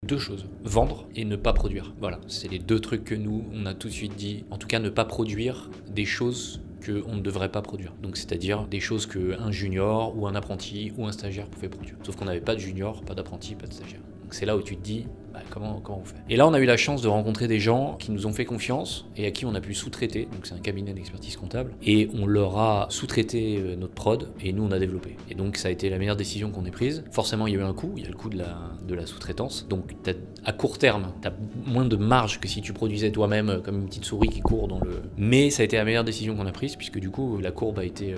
deux choses, vendre et ne pas produire. Voilà, c'est les deux trucs que nous, on a tout de suite dit. En tout cas, ne pas produire des choses qu'on ne devrait pas produire. Donc c'est-à-dire des choses qu'un junior ou un apprenti ou un stagiaire pouvait produire. Sauf qu'on n'avait pas de junior, pas d'apprenti, pas de stagiaire. Donc c'est là où tu te dis, comment on fait. Et là, on a eu la chance de rencontrer des gens qui nous ont fait confiance et à qui on a pu sous-traiter. Donc c'est un cabinet d'expertise comptable. Et on leur a sous-traité notre prod et nous, on a développé. Et donc ça a été la meilleure décision qu'on ait prise. Forcément, il y a eu un coût. Il y a le coût de la sous-traitance. Donc à court terme, tu as moins de marge que si tu produisais toi-même comme une petite souris qui court dans le... Mais ça a été la meilleure décision qu'on a prise puisque du coup, la courbe a été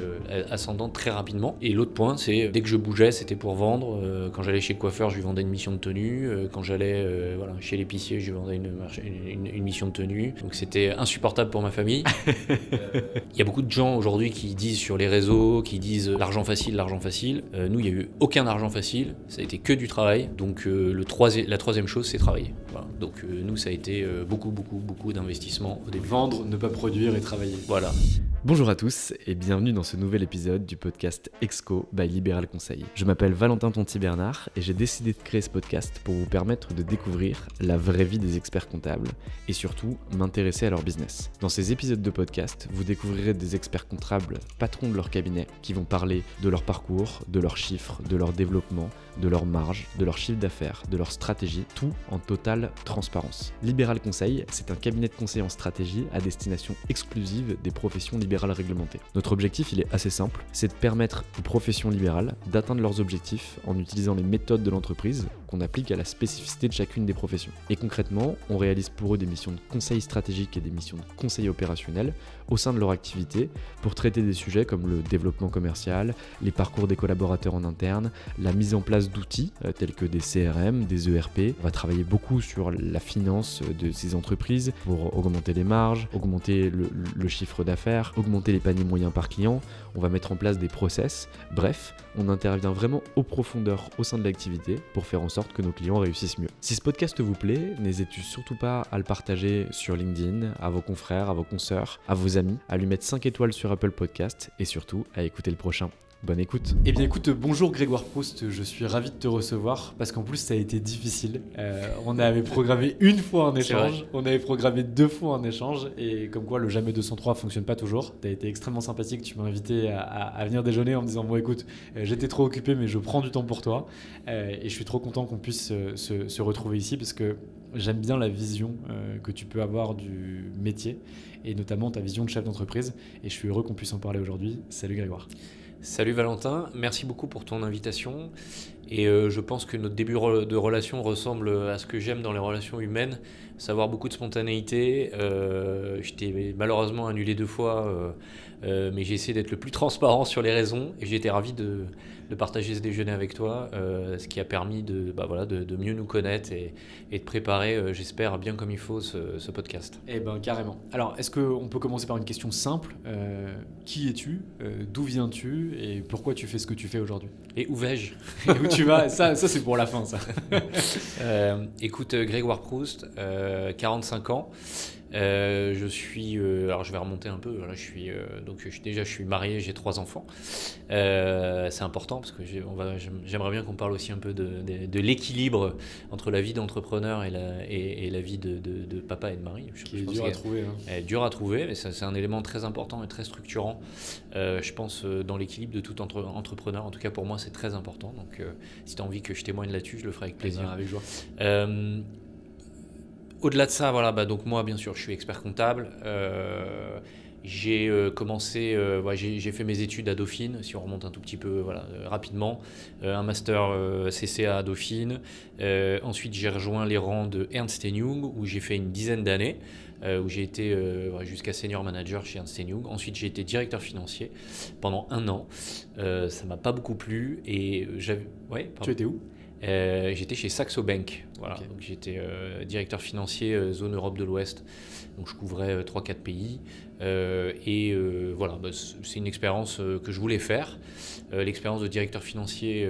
ascendante très rapidement. Et l'autre point, c'est dès que je bougeais, c'était pour vendre. Quand j'allais chez le coiffeur, je lui vendais une mission de tenue. Quand j'allais chez l'épicier, je lui vendais une mission de tenue. Donc c'était insupportable pour ma famille. Il y a beaucoup de gens aujourd'hui qui disent sur les réseaux, qui disent l'argent facile, l'argent facile. Nous, il n'y a eu aucun argent facile. Ça a été que du travail. Donc la troisième chose, c'est travailler. Voilà. Donc nous, ça a été beaucoup d'investissement au début. Vendre, ne pas produire et travailler. Voilà. Bonjour à tous et bienvenue dans ce nouvel épisode du podcast Exco by Libéral Conseil. Je m'appelle Valentin Tonti-Bernard et j'ai décidé de créer ce podcast pour vous permettre de découvrir la vraie vie des experts comptables et surtout m'intéresser à leur business. Dans ces épisodes de podcast, vous découvrirez des experts comptables patrons de leur cabinet qui vont parler de leur parcours, de leurs chiffres, de leur développement, de leur marge, de leur chiffre d'affaires, de leur stratégie, tout en totale transparence. Libéral Conseil, c'est un cabinet de conseil en stratégie à destination exclusive des professions libérales réglementées. Notre objectif, il est assez simple, c'est de permettre aux professions libérales d'atteindre leurs objectifs en utilisant les méthodes de l'entreprise qu'on applique à la spécificité de chacune des professions. Et concrètement, on réalise pour eux des missions de conseil stratégique et des missions de conseil opérationnel au sein de leur activité pour traiter des sujets comme le développement commercial, les parcours des collaborateurs en interne, la mise en place d'outils tels que des CRM, des ERP. On va travailler beaucoup sur la finance de ces entreprises pour augmenter les marges, augmenter le chiffre d'affaires, augmenter les paniers moyens par client. On va mettre en place des process. Bref, on intervient vraiment aux profondeurs au sein de l'activité pour faire en sorte que nos clients réussissent mieux. Si ce podcast vous plaît, n'hésitez surtout pas à le partager sur LinkedIn, à vos confrères, à vos consoeurs, à vos amis, à lui mettre 5 étoiles sur Apple Podcast et surtout à écouter le prochain. Bonne écoute. Eh bien écoute, bonjour Grégoire Proust, je suis ravi de te recevoir parce qu'en plus ça a été difficile. On avait programmé une fois un échange, on avait programmé 2 fois un échange et comme quoi le jamais 203 fonctionne pas toujours. Tu as été extrêmement sympathique, tu m'as invité à venir déjeuner en me disant bon écoute, j'étais trop occupé mais je prends du temps pour toi et je suis trop content qu'on puisse se retrouver ici parce que j'aime bien la vision que tu peux avoir du métier et notamment ta vision de chef d'entreprise et je suis heureux qu'on puisse en parler aujourd'hui. Salut Grégoire. Salut Valentin, merci beaucoup pour ton invitation et je pense que notre début de relation ressemble à ce que j'aime dans les relations humaines, savoir beaucoup de spontanéité. Je t'ai malheureusement annulé 2 fois, mais j'ai essayé d'être le plus transparent sur les raisons et j'ai été ravi de partager ce déjeuner avec toi, ce qui a permis de mieux nous connaître et de préparer, j'espère, bien comme il faut ce podcast. Eh bien, carrément. Alors, est-ce qu'on peut commencer par une question simple ? Qui es-tu ? D'où viens-tu ? Et pourquoi tu fais ce que tu fais aujourd'hui ? Et où vais-je ? Et où tu vas ? Ça c'est pour la fin, ça. Écoute, Grégoire Proust, 45 ans. Je suis, alors je vais remonter un peu. Là, je suis marié, j'ai 3 enfants. C'est important parce que j'aimerais bien qu'on parle aussi un peu de l'équilibre entre la vie d'entrepreneur et la vie de papa et de mari. Qui est dur à trouver. Est dur à trouver, mais c'est un élément très important et très structurant. Je pense dans l'équilibre de tout entrepreneur. En tout cas, pour moi, c'est très important. Donc, si tu as envie que je témoigne là-dessus, je le ferai avec plaisir. Avec joie. Au-delà de ça, voilà, donc moi, bien sûr, je suis expert comptable. J'ai fait mes études à Dauphine, si on remonte un tout petit peu rapidement, un master CCA à Dauphine. Ensuite, j'ai rejoint les rangs de Ernst & Young, où j'ai fait une dizaine d'années, où j'ai été jusqu'à senior manager chez Ernst & Young. Ensuite, j'ai été directeur financier pendant 1 an. Ça m'a pas beaucoup plu. Et Tu étais où ? J'étais chez Saxo Bank, voilà. Okay. Donc j'étais directeur financier zone Europe de l'Ouest, donc je couvrais 3-4 pays c'est une expérience que je voulais faire. L'expérience de directeur financier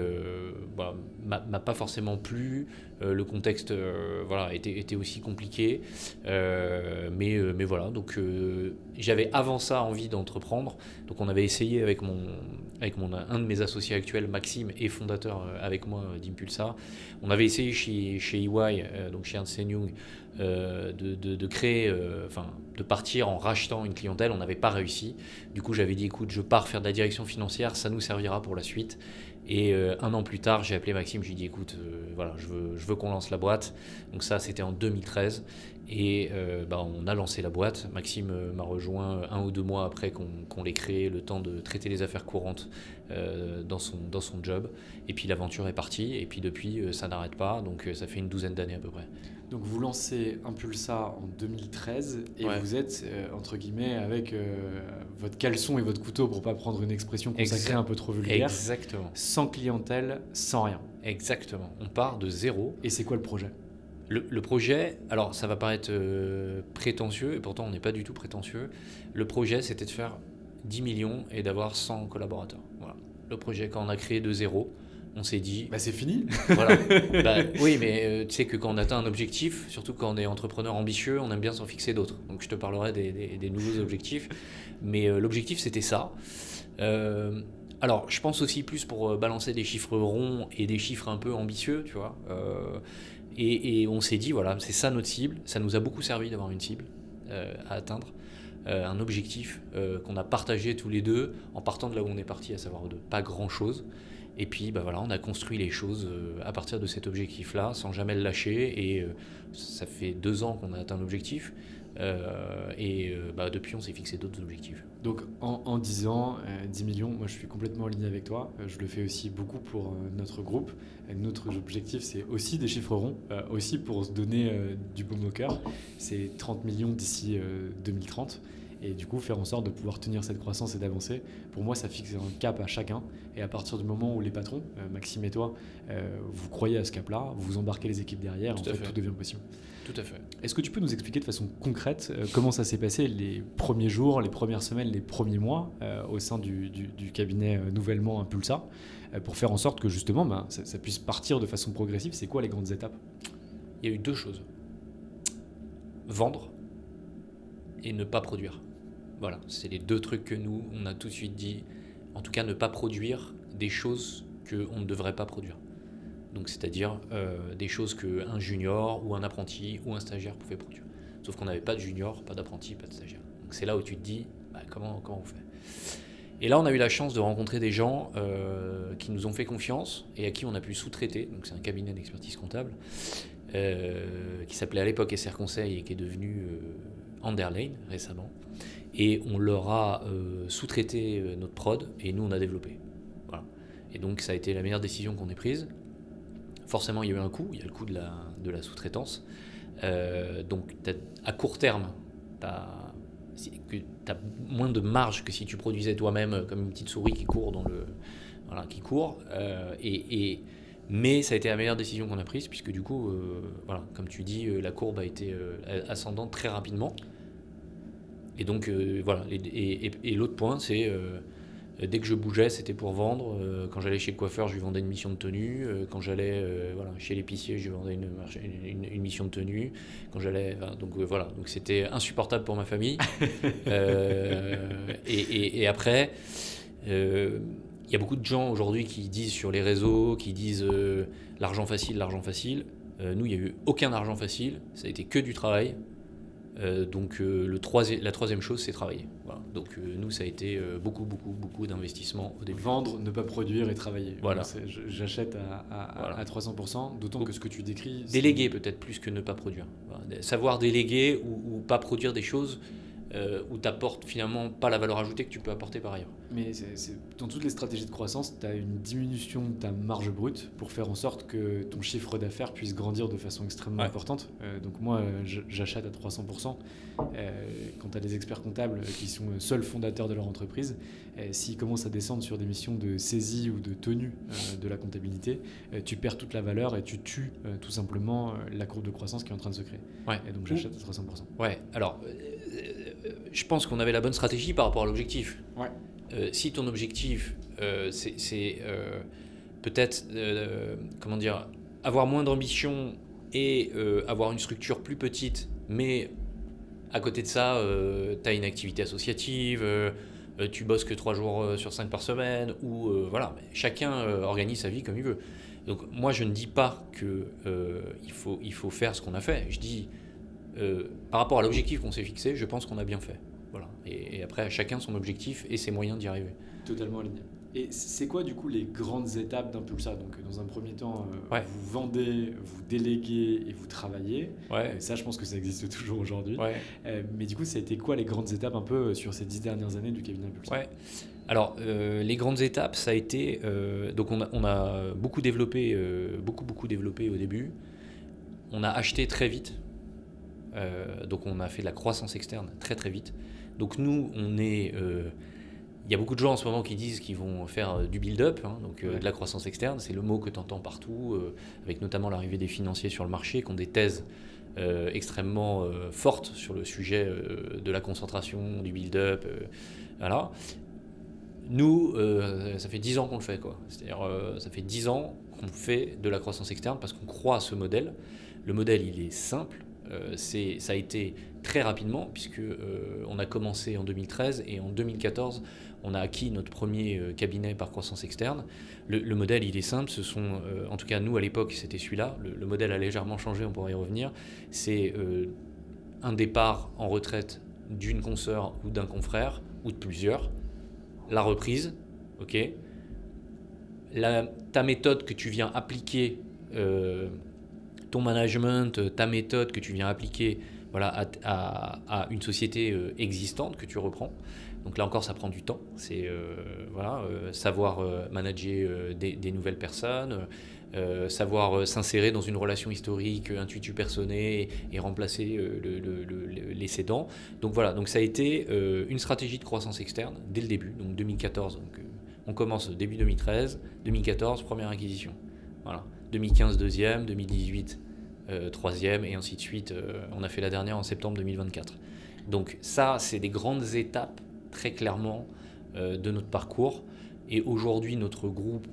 m'a pas forcément plu, le contexte était aussi compliqué, mais voilà, donc j'avais avant ça envie d'entreprendre, donc on avait essayé avec un de mes associés actuels, Maxime, et fondateur avec moi d'Impulsa, on avait essayé chez chez EY, donc chez Ernst & Young, de créer, de partir en rachetant une clientèle. On n'avait pas réussi. Du coup, j'avais dit, écoute, je pars faire de la direction financière, ça nous servira pour la suite. Et 1 an plus tard, j'ai appelé Maxime, j'ai dit, écoute, voilà, je veux qu'on lance la boîte. Donc ça, c'était en 2013. Et on a lancé la boîte. Maxime m'a rejoint 1 ou 2 mois après qu'on l'ait créé, le temps de traiter les affaires courantes dans son job. Et puis l'aventure est partie. Et puis depuis, ça n'arrête pas. Donc ça fait une 12aine d'années à peu près. Donc vous lancez Impulsa en 2013 et vous êtes, entre guillemets, avec votre caleçon et votre couteau, pour pas prendre une expression consacrée un peu trop vulgaire. Exactement. Sans clientèle, sans rien. Exactement. On part de zéro. Et c'est quoi le projet ? Le projet, alors ça va paraître prétentieux, et pourtant on n'est pas du tout prétentieux. Le projet, c'était de faire 10 millions et d'avoir 100 collaborateurs. Voilà. Le projet, quand on a créé de zéro, on s'est dit... c'est fini. Voilà. Oui, mais tu sais que quand on atteint un objectif, surtout quand on est entrepreneur ambitieux, on aime bien s'en fixer d'autres. Donc je te parlerai des nouveaux objectifs. Mais l'objectif, c'était ça. Alors, je pense aussi plus pour balancer des chiffres ronds et des chiffres un peu ambitieux, tu vois. Et on s'est dit, voilà, c'est ça notre cible. Ça nous a beaucoup servi d'avoir une cible à atteindre, un objectif qu'on a partagé tous les deux en partant de là où on est parti, à savoir de pas grand-chose. Et puis, voilà, on a construit les choses à partir de cet objectif-là, sans jamais le lâcher. Et ça fait 2 ans qu'on a atteint l'objectif. Depuis, on s'est fixé d'autres objectifs. Donc en 10 ans, 10 millions, moi je suis complètement aligné avec toi. Je le fais aussi beaucoup pour notre groupe. Notre objectif, c'est aussi des chiffres ronds, aussi pour se donner du baume au cœur. C'est 30 millions d'ici 2030. Et du coup, faire en sorte de pouvoir tenir cette croissance et d'avancer. Pour moi, ça fixe un cap à chacun. Et à partir du moment où les patrons, Maxime et toi, vous croyez à ce cap-là, vous embarquez les équipes derrière, tout devient possible. Tout à fait. Est-ce que tu peux nous expliquer de façon concrète comment ça s'est passé les premiers jours, les premières semaines, les premiers mois au sein du cabinet nouvellement Impulsa, pour faire en sorte que justement ça puisse partir de façon progressive? C'est quoi les grandes étapes? Il y a eu 2 choses. Vendre et ne pas produire. Voilà, c'est les 2 trucs que nous, on a tout de suite dit. En tout cas, ne pas produire des choses qu'on ne devrait pas produire. Donc, c'est-à-dire des choses qu'un junior ou un apprenti ou un stagiaire pouvait produire. Sauf qu'on n'avait pas de junior, pas d'apprenti, pas de stagiaire. Donc, c'est là où tu te dis, comment on fait? Et là, on a eu la chance de rencontrer des gens qui nous ont fait confiance et à qui on a pu sous-traiter. Donc, c'est un cabinet d'expertise comptable qui s'appelait à l'époque SR Conseil et qui est devenu Anderlane récemment. Et on leur a sous-traité notre prod et nous, on a développé. Voilà. Et donc, ça a été la meilleure décision qu'on ait prise. Forcément, il y a eu un coût. Il y a le coût de la sous-traitance. Donc, à court terme, tu as moins de marge que si tu produisais toi-même comme une petite souris qui court qui court. Mais ça a été la meilleure décision qu'on a prise puisque du coup, comme tu dis, la courbe a été ascendante très rapidement. Et donc, et l'autre point, c'est dès que je bougeais, c'était pour vendre. Quand j'allais chez le coiffeur, je lui vendais une mission de tenue. Quand j'allais chez l'épicier, je lui vendais une mission de tenue. Quand j'allais, donc c'était insupportable pour ma famille. Et après, il y a beaucoup de gens aujourd'hui qui disent sur les réseaux, qui disent l'argent facile, l'argent facile. Nous, il n'y a eu aucun argent facile. Ça a été que du travail. La troisième chose, c'est travailler. Voilà. Donc nous, ça a été beaucoup d'investissement au début. Vendre, ne pas produire et travailler. Voilà. J'achète à 300%, d'autant que ce que tu décris... Déléguer peut-être plus que ne pas produire. Voilà. Savoir déléguer ou pas produire des choses où tu n'apportes finalement pas la valeur ajoutée que tu peux apporter par ailleurs. Mais dans toutes les stratégies de croissance, tu as une diminution de ta marge brute pour faire en sorte que ton chiffre d'affaires puisse grandir de façon extrêmement importante. Donc moi, j'achète à 300%. Quand tu as des experts comptables qui sont seuls fondateurs de leur entreprise, s'ils commencent à descendre sur des missions de saisie ou de tenue de la comptabilité, tu perds toute la valeur et tu tues tout simplement la courbe de croissance qui est en train de se créer. Ouais. Et donc j'achète à 300%. Ouais, alors... je pense qu'on avait la bonne stratégie par rapport à l'objectif. Ouais. Si ton objectif, c'est peut-être avoir moins d'ambition et avoir une structure plus petite, mais à côté de ça, tu as une activité associative, tu bosses que 3 jours sur 5 par semaine, ou chacun organise sa vie comme il veut. Donc moi, je ne dis pas qu'il faut faire ce qu'on a fait. Je dis, par rapport à l'objectif qu'on s'est fixé, je pense qu'on a bien fait. Voilà. Et après, chacun son objectif et ses moyens d'y arriver. Totalement aligné. Et c'est quoi du coup les grandes étapes d'Impulsa? Donc dans un premier temps, vous vendez, vous déléguez et vous travaillez. Ça, je pense que ça existe toujours aujourd'hui. Mais du coup, ça a été quoi les grandes étapes un peu sur ces 10 dernières années du cabinet Impulsa? Alors, les grandes étapes, ça a été... donc on a beaucoup développé au début. On a acheté très vite. Donc on a fait de la croissance externe très très vite. Donc nous, on est... Il y a beaucoup de gens en ce moment qui disent qu'ils vont faire du build-up, de la croissance externe. C'est le mot que tu entends partout, avec notamment l'arrivée des financiers sur le marché, qui ont des thèses extrêmement fortes sur le sujet de la concentration, du build-up. Voilà. Nous, ça fait 10 ans qu'on le fait, quoi. C'est-à-dire, ça fait 10 ans qu'on fait de la croissance externe parce qu'on croit à ce modèle. Le modèle, il est simple. Ça a été très rapidement, puisque on a commencé en 2013 et en 2014, on a acquis notre premier cabinet par croissance externe. Le modèle, il est simple. Ce sont, en tout cas, nous, à l'époque, c'était celui-là. Le modèle a légèrement changé, on pourrait y revenir. C'est un départ en retraite d'une consoeur ou d'un confrère, ou de plusieurs. La reprise, ok. Ta méthode que tu viens appliquer, ton management, ta méthode que tu viens appliquer, voilà, à une société existante que tu reprends. Donc là encore, ça prend du temps. C'est savoir manager des nouvelles personnes, savoir s'insérer dans une relation historique, intuitu personné et remplacer les cédants. Donc voilà, donc ça a été une stratégie de croissance externe dès le début, donc 2014. Donc, on commence début 2013, 2014, première acquisition. Voilà. 2015, deuxième, 2018, troisième, et ainsi de suite. On a fait la dernière en septembre 2024. Donc ça, c'est des grandes étapes, très clairement, de notre parcours. Et aujourd'hui, notre groupe,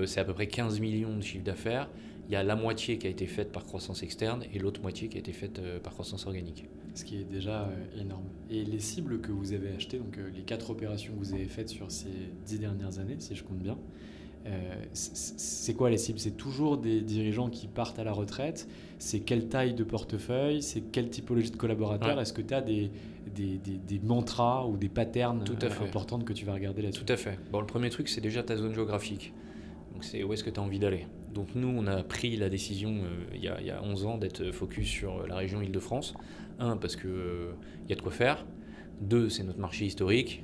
c'est à peu près 15 millions de chiffre d'affaires. Il y a la moitié qui a été faite par croissance externe et l'autre moitié qui a été faite par croissance organique. Ce qui est déjà énorme. Et les cibles que vous avez achetées, donc les 4 opérations que vous avez faites sur ces 10 dernières années, si je compte bien, c'est quoi les cibles? C'est toujours des dirigeants qui partent à la retraite? C'est quelle taille de portefeuille? C'est quelle typologie de collaborateurs? Est-ce que tu as des mantras ou des patterns importants que tu vas regarder là-dessus? Tout à fait. Bon, le premier truc, c'est déjà ta zone géographique. Donc c'est où est-ce que tu as envie d'aller. Donc nous, on a pris la décision il y a 11 ans d'être focus sur la région Île-de-France. 1, parce qu'il y a de quoi faire. 2, c'est notre marché historique.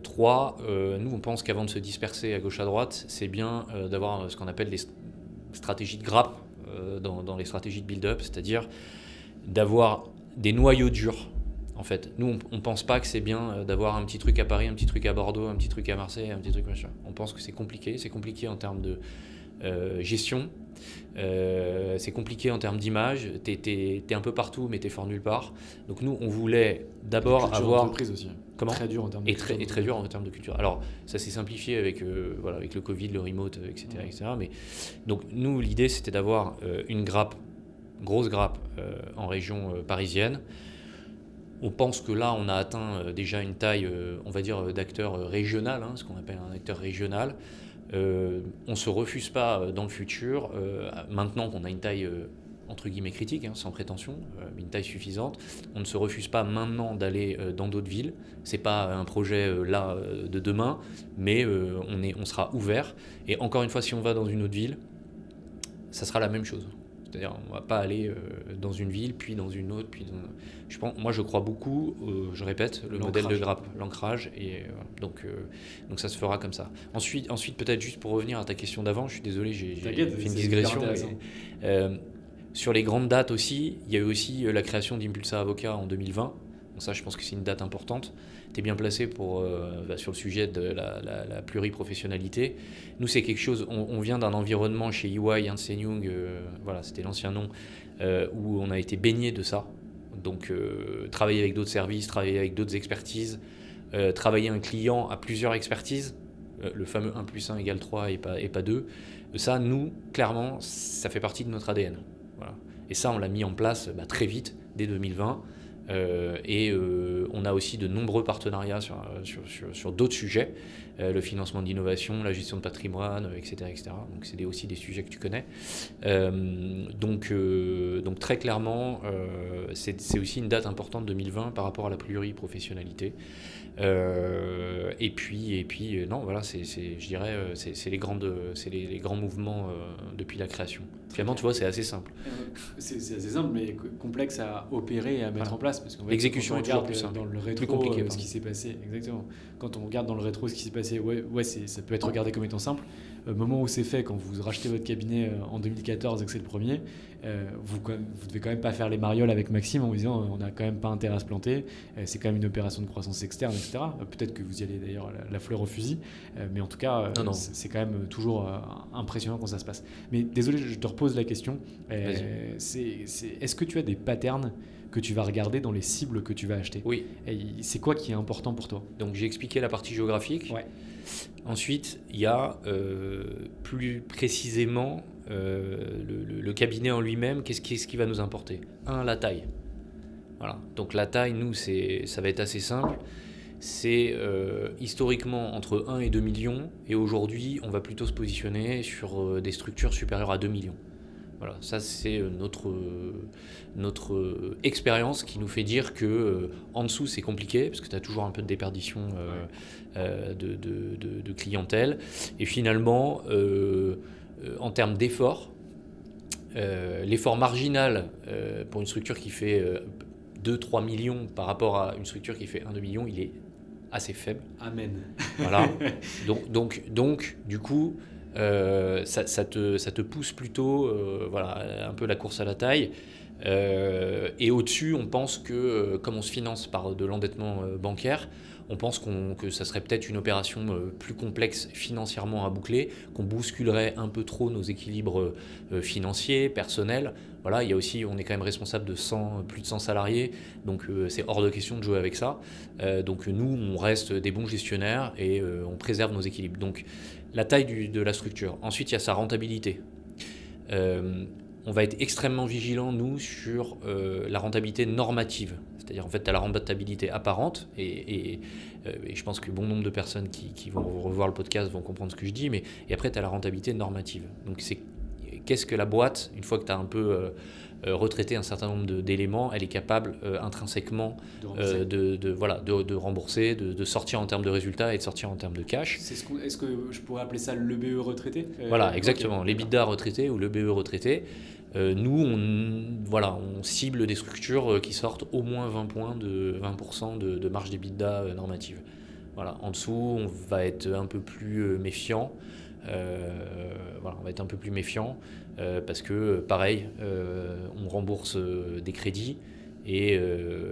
3, nous on pense qu'avant de se disperser à gauche à droite, c'est bien d'avoir ce qu'on appelle des stratégies de grappe dans les stratégies de build-up, c'est-à-dire d'avoir des noyaux durs. En fait, nous on pense pas que c'est bien d'avoir un petit truc à Paris, un petit truc à Bordeaux, un petit truc à Marseille, un petit truc machin. On pense que c'est compliqué en termes de gestion, c'est compliqué en termes d'image, t'es un peu partout mais t'es fort nulle part. Donc nous on voulait d'abord avoir... aussi. Comment ? Très dur en termes de culture. Et très dur en termes de culture. Alors ça s'est simplifié avec le Covid, le remote, etc. Mais donc nous l'idée c'était d'avoir une grosse grappe en région parisienne. On pense que là on a atteint déjà une taille, on va dire, d'acteur régional, ce qu'on appelle un acteur régional. On ne se refuse pas dans le futur, maintenant qu'on a une taille entre guillemets critique, sans prétention, mais une taille suffisante, on ne se refuse pas maintenant d'aller dans d'autres villes. C'est pas un projet de demain, mais on sera ouvert. Et encore une fois, si on va dans une autre ville, ça sera la même chose. C'est-à-dire, on ne va pas aller dans une ville, puis dans une autre, moi, je crois beaucoup, je répète, le modèle de grappe, l'ancrage, et donc ça se fera comme ça. Ensuite, peut-être juste pour revenir à ta question d'avant, je suis désolé, j'ai fait une digression. Sur les grandes dates aussi, il y a eu aussi la création d'Impulsa Avocat en 2020. Donc ça, je pense que c'est une date importante. Tu es bien placé sur le sujet de la pluriprofessionnalité. Nous, c'est quelque chose, on vient d'un environnement chez EY, Ernst & Young, c'était l'ancien nom, où on a été baigné de ça. Donc, travailler avec d'autres services, travailler avec d'autres expertises, travailler un client à plusieurs expertises, le fameux 1+1 égale 3 et pas 2. Ça, nous, clairement, ça fait partie de notre ADN. Voilà. Et ça, on l'a mis en place très vite, dès 2020. Et on a aussi de nombreux partenariats sur d'autres sujets, le financement d'innovation, la gestion de patrimoine, etc. etc. Donc c'est aussi des sujets que tu connais. Donc très clairement, c'est aussi une date importante 2020 par rapport à la pluriprofessionnalité. Et puis non, voilà, je dirais, c'est les grands mouvements depuis la création. Finalement, tu vois, c'est assez simple. C'est assez simple, mais complexe à opérer et à mettre en place. Parce qu'en fait, l'exécution est toujours plus simple. Dans le rétro, plus compliqué, ce qui s'est passé, exactement. Quand on regarde dans le rétro ce qui s'est passé, ça peut être regardé comme étant simple. Au moment où c'est fait, quand vous rachetez votre cabinet en 2014 et que c'est le premier, vous devez quand même pas faire les marioles avec Maxime en vous disant on n'a quand même pas intérêt à se planter, c'est quand même une opération de croissance externe, etc. Peut-être que vous y allez d'ailleurs la fleur au fusil, mais en tout cas, non. C'est quand même toujours impressionnant quand ça se passe. Mais désolé, je te repose la question. Est-ce que tu as des patterns que tu vas regarder dans les cibles que tu vas acheter? Oui. Et c'est quoi qui est important pour toi? Donc j'ai expliqué la partie géographique. Ouais. Ensuite, il y a plus précisément le cabinet en lui-même. Qu'est-ce qui va nous importer? La taille. Voilà. Donc la taille, nous, ça va être assez simple. C'est historiquement entre 1 et 2 millions. Et aujourd'hui, on va plutôt se positionner sur des structures supérieures à 2 millions. Voilà, ça c'est notre expérience qui nous fait dire que en dessous c'est compliqué parce que tu as toujours un peu de déperdition de clientèle. Et finalement, en termes d'effort, l'effort marginal pour une structure qui fait 2-3 millions par rapport à une structure qui fait 1-2 millions, il est assez faible. Amen. Voilà. Donc du coup, ça te pousse plutôt un peu la course à la taille. Et au-dessus, on pense que, comme on se finance par de l'endettement bancaire, on pense que ça serait peut-être une opération plus complexe financièrement à boucler, qu'on bousculerait un peu trop nos équilibres financiers, personnels. Voilà, il y a aussi, on est quand même responsable de plus de 100 salariés, donc c'est hors de question de jouer avec ça. Donc nous, on reste des bons gestionnaires et on préserve nos équilibres. Donc la taille de la structure. Ensuite, il y a sa rentabilité. On va être extrêmement vigilant, nous, sur la rentabilité normative. C'est-à-dire, en fait, tu as la rentabilité apparente, et je pense que bon nombre de personnes qui vont revoir le podcast vont comprendre ce que je dis, et après, tu as la rentabilité normative. Donc, qu'est-ce que la boîte, une fois que tu as un peu retraité un certain nombre d'éléments, elle est capable intrinsèquement de rembourser, de sortir en termes de résultats et de sortir en termes de cash. Est-ce que je pourrais appeler ça l'EBE retraité? Voilà, exactement. Okay. L'EBITDA retraité ou l'EBE retraité. Nous, on cible des structures qui sortent au moins 20% de marge d'EBITDA normative. Voilà. En dessous, on va être un peu plus méfiant. On va être un peu plus méfiant parce que, pareil, on rembourse des crédits et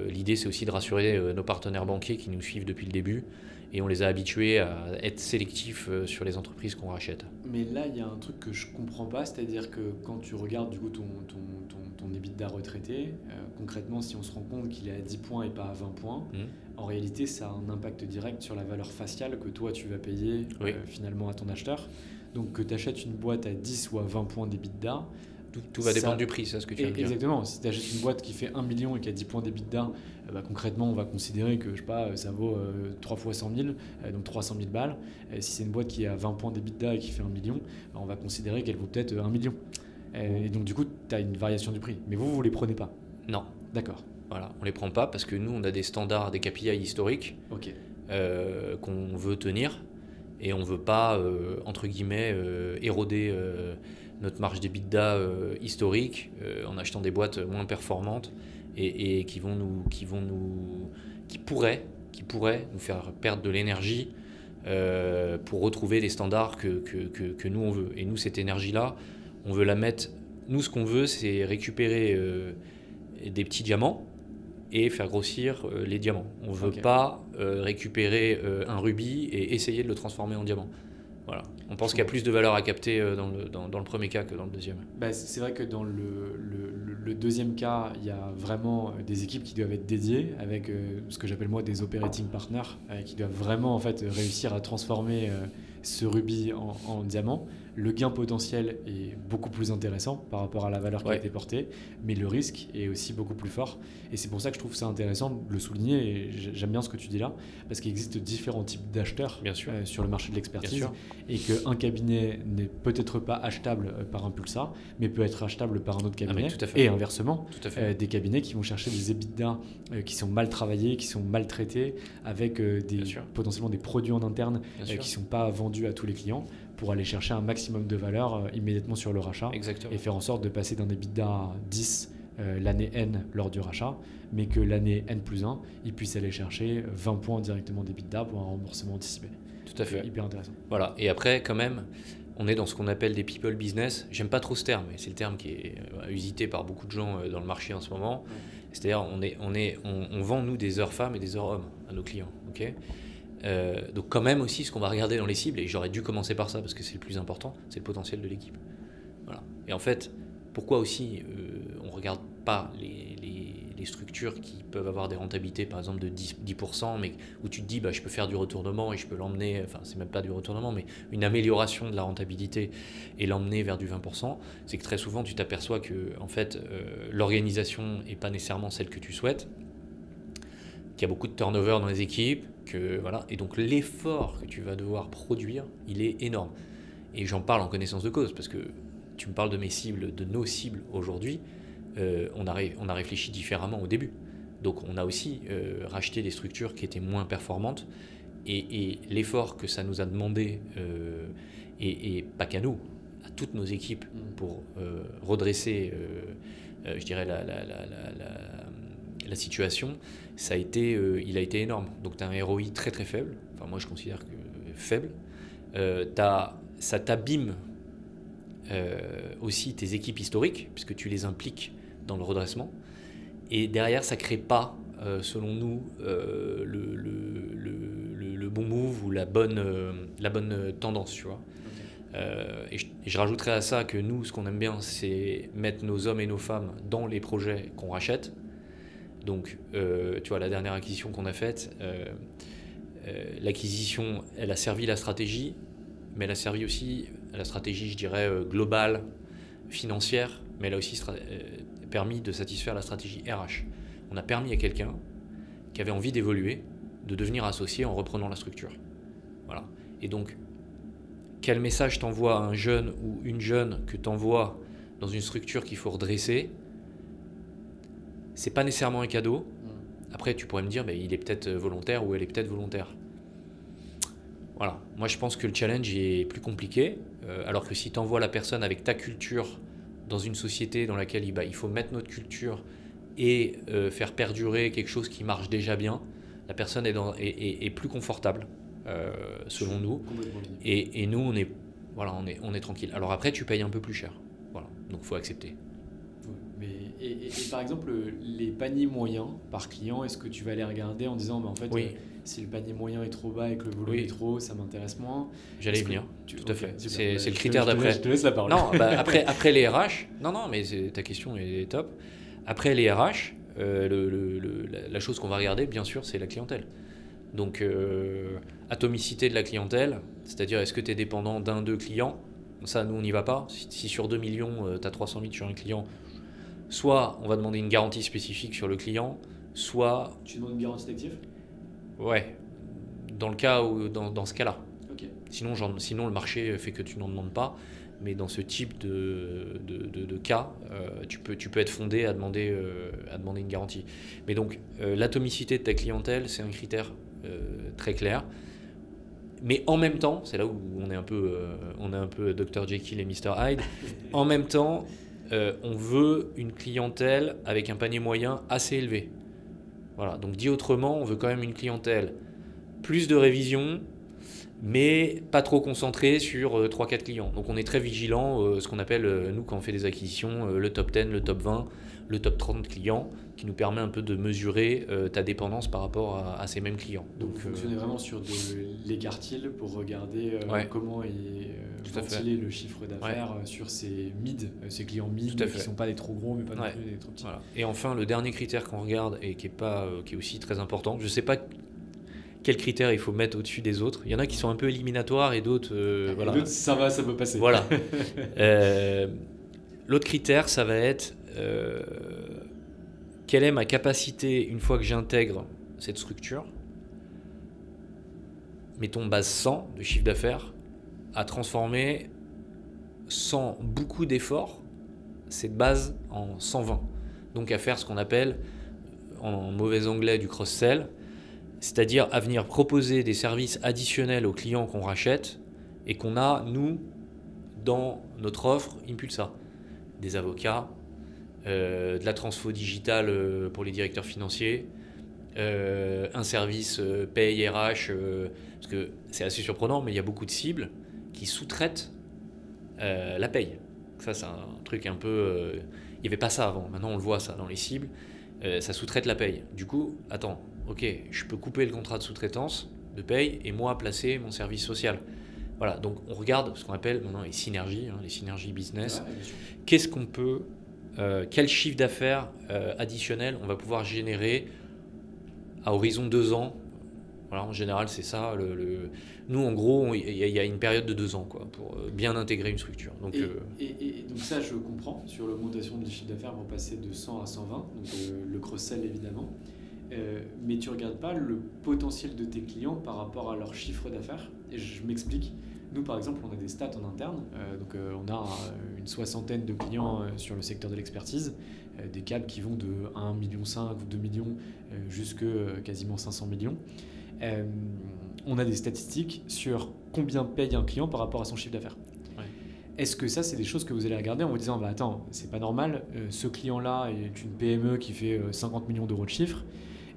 l'idée, c'est aussi de rassurer nos partenaires banquiers qui nous suivent depuis le début. Et on les a habitués à être sélectifs sur les entreprises qu'on rachète. Mais là, il y a un truc que je ne comprends pas, c'est-à-dire que quand tu regardes du coup ton EBITDA retraité, concrètement, si on se rend compte qu'il est à 10 points et pas à 20 points, en réalité, ça a un impact direct sur la valeur faciale que toi, tu vas payer finalement à ton acheteur. Donc que tu achètes une boîte à 10 ou à 20 points d'EBITDA, tout va dépendre du prix, c'est ce que tu viens de dire. Exactement. Si tu achètes une boîte qui fait 1 million et qui a 10 points d'EBITDA, concrètement, on va considérer que ça vaut 3 fois 100 000, donc 300 000 balles. Si c'est une boîte qui a 20 points d'EBITDA et qui fait 1 million, on va considérer qu'elle vaut peut-être 1 million. Et donc, du coup, tu as une variation du prix. Mais vous ne les prenez pas? Non. D'accord. Voilà, on ne les prend pas parce que nous, on a des standards, des KPI historiques qu'on veut tenir. Et on ne veut pas, entre guillemets, éroder notre marge d'EBITDA historique en achetant des boîtes moins performantes et qui pourraient nous faire perdre de l'énergie pour retrouver les standards que nous on veut. Et nous, cette énergie-là, on veut la mettre. Nous, ce qu'on veut, c'est récupérer des petits diamants et faire grossir les diamants. On ne veut pas récupérer un rubis et essayer de le transformer en diamant. Voilà. On pense qu'il y a plus de valeur à capter dans le premier cas que dans le deuxième. C'est vrai que dans le deuxième cas, il y a vraiment des équipes qui doivent être dédiées avec ce que j'appelle moi des operating partners qui doivent vraiment en fait réussir à transformer ce rubis en diamant. le gain potentiel est beaucoup plus intéressant par rapport à la valeur qui a été portée, mais le risque est aussi beaucoup plus fort. Et c'est pour ça que je trouve ça intéressant de le souligner, et j'aime bien ce que tu dis là, parce qu'il existe différents types d'acheteurs sur le marché de l'expertise, et qu'un cabinet n'est peut-être pas achetable par un Pulsar, mais peut être achetable par un autre cabinet, et inversement, des cabinets qui vont chercher des EBITDA qui sont mal travaillés, qui sont mal traités, avec potentiellement des produits en interne qui ne sont pas vendus à tous les clients, pour aller chercher un maximum de valeur immédiatement sur le rachat. Exactement. Et faire en sorte de passer d'un EBITDA à 10 l'année N lors du rachat, mais que l'année N+1, ils puissent aller chercher 20 points directement d'EBITDA pour un remboursement anticipé. Tout à fait. Hyper intéressant. Voilà. Et après, quand même, on est dans ce qu'on appelle des people business. J'aime pas trop ce terme, mais c'est le terme qui est usité par beaucoup de gens dans le marché en ce moment. C'est-à-dire, on vend, nous, des heures femmes et des heures hommes à nos clients. Okay, donc quand même aussi, ce qu'on va regarder dans les cibles, et j'aurais dû commencer par ça parce que c'est le plus important, c'est le potentiel de l'équipe. Voilà. Et en fait, pourquoi aussi on ne regarde pas les structures qui peuvent avoir des rentabilités, par exemple de 10%, mais où tu te dis je peux faire du retournement et je peux l'emmener, enfin c'est même pas du retournement, mais une amélioration de la rentabilité et l'emmener vers du 20%, c'est que très souvent tu t'aperçois que en fait, l'organisation n'est pas nécessairement celle que tu souhaites, qu'il y a beaucoup de turnover dans les équipes, et donc l'effort que tu vas devoir produire, il est énorme. Et j'en parle en connaissance de cause, parce que tu me parles de mes cibles, de nos cibles aujourd'hui, on a réfléchi différemment au début. Donc on a aussi racheté des structures qui étaient moins performantes, et l'effort que ça nous a demandé, et pas qu'à nous, à toutes nos équipes, pour redresser, je dirais, la situation, il a été énorme. Donc tu as un ROI très très faible, enfin moi je considère que faible, ça t'abîme aussi tes équipes historiques, puisque tu les impliques dans le redressement, et derrière ça crée pas, selon nous, le bon move ou la bonne tendance, tu vois. Et je rajouterais à ça que nous, ce qu'on aime bien, c'est mettre nos hommes et nos femmes dans les projets qu'on rachète. Donc, tu vois, la dernière acquisition qu'on a faite, l'acquisition, elle a servi la stratégie, mais elle a servi aussi la stratégie, je dirais, globale, financière, mais elle a aussi permis de satisfaire la stratégie RH. On a permis à quelqu'un qui avait envie d'évoluer, de devenir associé en reprenant la structure. Voilà. Et donc, quel message t'envoie un jeune ou une jeune que t'envoies dans une structure qu'il faut redresser? C'est pas nécessairement un cadeau. Après, tu pourrais me dire, il est peut-être volontaire ou elle est peut-être volontaire. Voilà. Moi, je pense que le challenge est plus compliqué. Alors que si tu envoies la personne avec ta culture dans une société dans laquelle il faut mettre notre culture et faire perdurer quelque chose qui marche déjà bien, la personne est plus confortable, selon nous. Et nous, on est tranquille. Alors après, tu payes un peu plus cher. Voilà. Donc, il faut accepter. Et par exemple, les paniers moyens par client, est-ce que tu vas les regarder en disant en fait, si le panier moyen est trop bas et que le volume est trop haut, ça m'intéresse moins? J'allais y venir, tout à fait. C'est le critère d'après. Je te laisse la parole. Non, après les RH, non, mais ta question est top. Après les RH, la chose qu'on va regarder, bien sûr, c'est la clientèle. Donc, atomicité de la clientèle, c'est-à-dire est-ce que tu es dépendant d'un, deux clients? Ça, nous, on n'y va pas. Si sur 2 millions, tu as 300 000 sur un client, soit on va demander une garantie spécifique sur le client, soit... Tu demandes une garantie d'actif? Ouais, dans le cas où, dans ce cas-là. Okay. Sinon, le marché fait que tu n'en demandes pas. Mais dans ce type de cas, tu peux être fondé à demander une garantie. Mais donc, l'atomicité de ta clientèle, c'est un critère très clair. Mais en même temps, c'est là où on est un peu Dr Jekyll et Mr Hyde. En même temps, on veut une clientèle avec un panier moyen assez élevé. Voilà. Donc dit autrement, on veut quand même une clientèle plus de révision, mais pas trop concentrée sur 3-4 clients. Donc on est très vigilant, ce qu'on appelle, nous quand on fait des acquisitions, le top 10, le top 20, le top 30 clients, qui nous permet un peu de mesurer ta dépendance par rapport à ces mêmes clients. Donc vous fonctionnez vraiment sur l'écartile pour regarder comment est ventilé le chiffre d'affaires sur ces clients mid, qui ne sont pas des trop gros, mais pas non plus des trop petits. Voilà. Et enfin, le dernier critère qu'on regarde, et qui est aussi très important, je ne sais pas quels critères il faut mettre au-dessus des autres. Il y en a qui sont un peu éliminatoires et d'autres, voilà. D'autres, ça peut passer. Voilà. L'autre critère, ça va être quelle est ma capacité, une fois que j'intègre cette structure, mettons base 100 de chiffre d'affaires, à transformer sans beaucoup d'efforts cette base en 120. Donc à faire ce qu'on appelle, en mauvais anglais, du cross-sell, c'est-à-dire à venir proposer des services additionnels aux clients qu'on rachète et qu'on a, nous, dans notre offre Impulsa. Des avocats, de la transfo digitale pour les directeurs financiers, un service paye RH, parce que c'est assez surprenant, mais il y a beaucoup de cibles qui sous-traitent la paye. Ça, c'est un truc un peu... il n'y avait pas ça avant, maintenant on le voit ça dans les cibles, ça sous-traite la paye. Du coup, attends, ok, je peux couper le contrat de sous-traitance de paye et moi placer mon service social. Voilà, donc on regarde ce qu'on appelle maintenant les synergies business. Ouais, Qu'est-ce qu'on peut, quel chiffre d'affaires additionnel on va pouvoir générer à horizon 2 ans. Voilà, en général, c'est ça. Nous, en gros, il y a une période de 2 ans quoi, pour bien intégrer une structure. Donc, et donc ça, je comprends, sur l'augmentation du chiffre d'affaires pour passer de 100 à 120, donc le cross-sell évidemment. Mais tu ne regardes pas le potentiel de tes clients par rapport à leur chiffre d'affaires. Et je m'explique. Nous, par exemple, on a des stats en interne. On a une 60aine de clients sur le secteur de l'expertise. Des câbles qui vont de 1,5 million ou 2 millions jusqu'à quasiment 500 millions. On a des statistiques sur combien paye un client par rapport à son chiffre d'affaires. Ouais. Est-ce que ça, c'est des choses que vous allez regarder en vous disant attends, c'est pas normal, ce client-là est une PME qui fait 50 millions d'euros de chiffre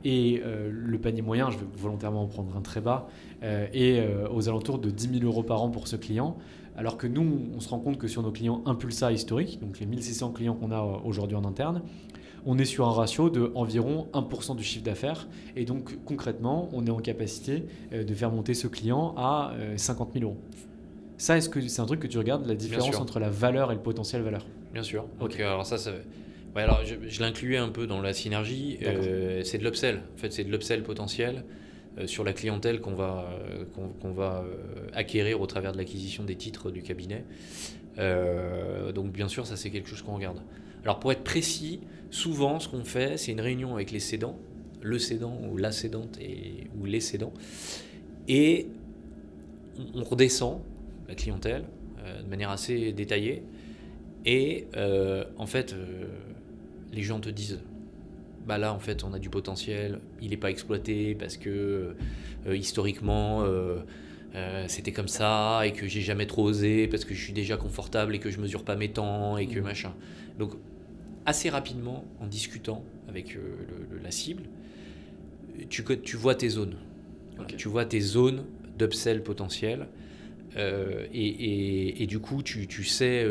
et le panier moyen, je vais volontairement en prendre un très bas, est aux alentours de 10 000 euros par an pour ce client, alors que nous, on se rend compte que sur nos clients Impulsa historiques, donc les 1600 clients qu'on a aujourd'hui en interne, on est sur un ratio de environ 1% du chiffre d'affaires. Et donc, concrètement, on est en capacité de faire monter ce client à 50 000 euros. Ça, est-ce que c'est un truc que tu regardes, la différence entre la valeur et le potentiel valeur? Bien sûr. Ok. Donc, alors ça ouais, alors je l'incluais un peu dans la synergie. C'est de l'upsell. En fait, c'est de l'upsell potentiel sur la clientèle qu'on va acquérir au travers de l'acquisition des titres du cabinet. Donc, bien sûr, ça, c'est quelque chose qu'on regarde. Alors, pour être précis, souvent, ce qu'on fait, c'est une réunion avec les cédants, le cédant ou la cédante ou les cédants, et on redescend la clientèle de manière assez détaillée, et en fait, les gens te disent, bah là, en fait, on a du potentiel, il n'est pas exploité parce que historiquement, c'était comme ça, et que j'ai jamais trop osé parce que je suis déjà confortable et que je mesure pas mes temps et que machin. Donc, assez rapidement, en discutant avec la cible, tu vois tes zones. Voilà, tu vois tes zones d'upsell potentiel. Et du coup, tu sais,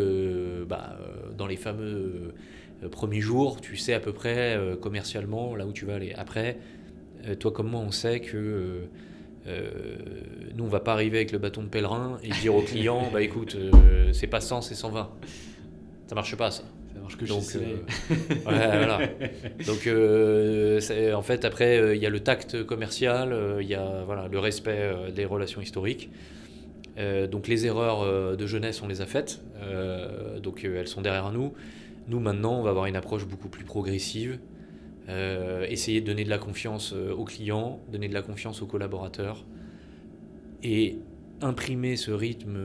dans les fameux premiers jours, tu sais à peu près commercialement là où tu vas aller. Après, toi comme moi, on sait que nous, on va pas arriver avec le bâton de pèlerin et dire au client, bah écoute, c'est pas 100, c'est 120. Ça marche pas, ça. Ça marche que Donc, chez Soleil. voilà. Donc, en fait, après, il y a le tact commercial, il y a le respect des relations historiques. Donc, les erreurs de jeunesse, on les a faites. Donc, elles sont derrière nous. Nous, maintenant, on va avoir une approche beaucoup plus progressive. Essayer de donner de la confiance aux clients, donner de la confiance aux collaborateurs. Et imprimer ce rythme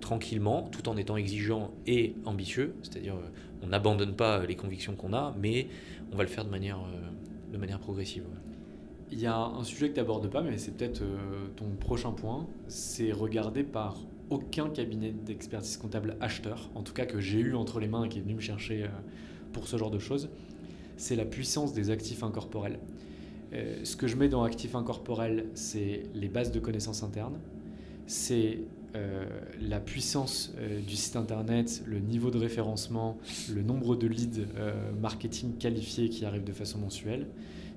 tranquillement, tout en étant exigeant et ambitieux, c'est-à-dire on n'abandonne pas les convictions qu'on a, mais on va le faire de manière progressive. Ouais. Il y a un sujet que tu n'abordes pas, mais c'est peut-être ton prochain point, c'est regardé par aucun cabinet d'expertise comptable acheteur, en tout cas que j'ai eu entre les mains et qui est venu me chercher pour ce genre de choses, c'est la puissance des actifs incorporels. Ce que je mets dans actifs incorporels, c'est les bases de connaissances internes, c'est la puissance du site internet, le niveau de référencement, le nombre de leads marketing qualifiés qui arrivent de façon mensuelle,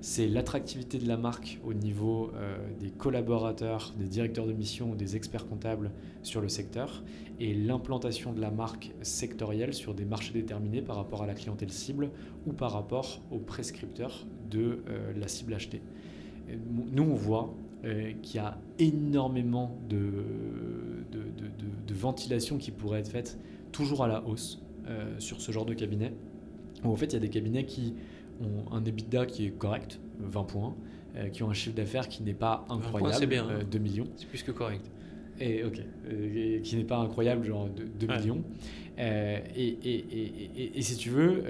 c'est l'attractivité de la marque au niveau des collaborateurs, des directeurs de mission ou des experts comptables sur le secteur, et l'implantation de la marque sectorielle sur des marchés déterminés par rapport à la clientèle cible ou par rapport aux prescripteurs de la cible achetée. nous on voit qu'il y a énormément de ventilation qui pourrait être faite toujours à la hausse sur ce genre de cabinet. Où en fait il y a des cabinets qui ont un EBITDA qui est correct, 20 points, qui ont un chiffre d'affaires qui n'est pas incroyable, c'est bien, 2 millions. C'est plus que correct. Et qui n'est pas incroyable, genre 2 millions. Et si tu veux,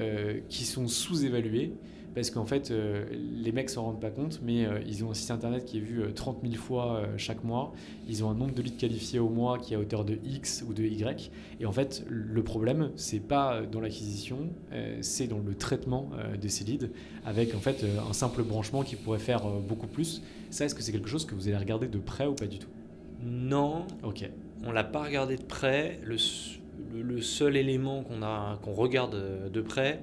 qui sont sous-évalués, parce qu'en fait, les mecs s'en rendent pas compte, mais ils ont un site internet qui est vu 30 000 fois chaque mois. Ils ont un nombre de leads qualifiés au mois qui est à hauteur de X ou de Y. Et en fait, le problème, c'est pas dans l'acquisition, c'est dans le traitement de ces leads, avec en fait un simple branchement qui pourrait faire beaucoup plus. Ça, est-ce que c'est quelque chose que vous allez regarder de près ou pas du tout ? Non, Ok. on l'a pas regardé de près. Le seul élément qu'on regarde de près,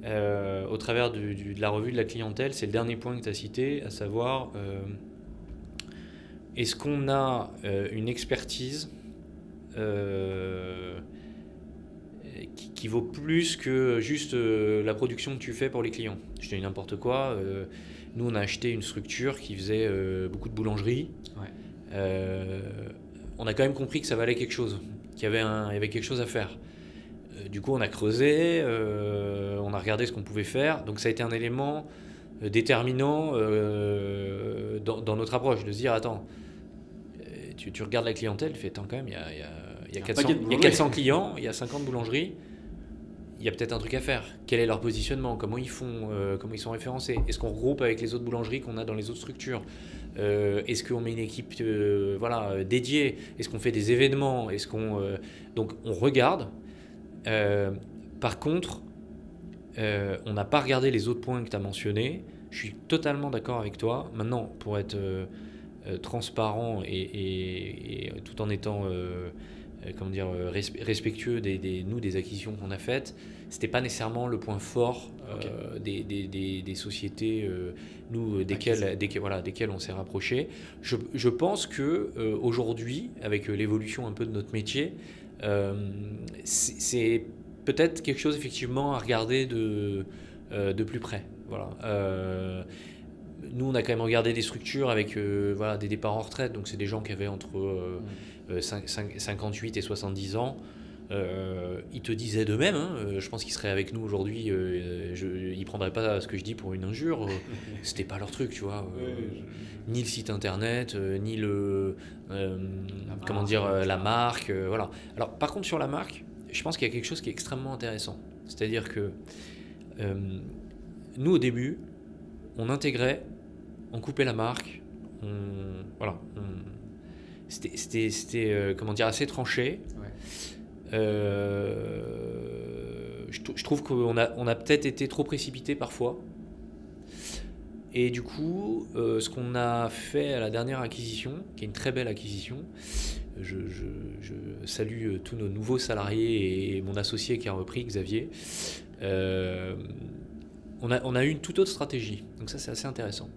au travers de la revue de la clientèle, c'est le dernier point que tu as cité, à savoir est-ce qu'on a une expertise qui vaut plus que juste la production que tu fais pour les clients. Je te dis n'importe quoi. Nous, on a acheté une structure qui faisait beaucoup de boulangerie. Ouais. On a quand même compris que ça valait quelque chose, qu'il y avait quelque chose à faire. Du coup, on a creusé, on a regardé ce qu'on pouvait faire. Donc, ça a été un élément déterminant dans notre approche, de se dire, attends, tu regardes la clientèle, tu fais, attends, quand même, il y a 400 clients, il y a 50 boulangeries, il y a peut-être un truc à faire. Quel est leur positionnement ? Comment ils font ? Comment ils sont référencés ? Est-ce qu'on regroupe avec les autres boulangeries qu'on a dans les autres structures ? Est-ce qu'on met une équipe dédiée ? Est-ce qu'on fait des événements ? Donc, on regarde. Par contre, on n'a pas regardé les autres points que tu as mentionnés. Je suis totalement d'accord avec toi. Maintenant, pour être transparent et tout en étant respectueux des acquisitions qu'on a faites, c'était pas nécessairement le point fort des sociétés desquelles on s'est rapproché. Je pense que aujourd'hui, avec l'évolution un peu de notre métier, c'est peut-être quelque chose effectivement à regarder de plus près. Voilà. Nous, on a quand même regardé des structures avec des départs en retraite, donc c'est des gens qui avaient entre 58 et 70 ans. Ils te disaient d'eux-mêmes, je pense qu'ils seraient avec nous aujourd'hui, ils ne prendraient pas ce que je dis pour une injure, c'était pas leur truc, tu vois. Ni le site internet, ni la marque, voilà. Alors, par contre, sur la marque, je pense qu'il y a quelque chose qui est extrêmement intéressant. C'est-à-dire que nous, au début, on intégrait, on coupait la marque, c'était assez tranché. Ouais. Je trouve qu'on a peut-être été trop précipité parfois. Et du coup, ce qu'on a fait à la dernière acquisition, qui est une très belle acquisition, je salue tous nos nouveaux salariés et mon associé qui a repris, Xavier. On a eu une toute autre stratégie. Donc ça, c'est assez intéressant.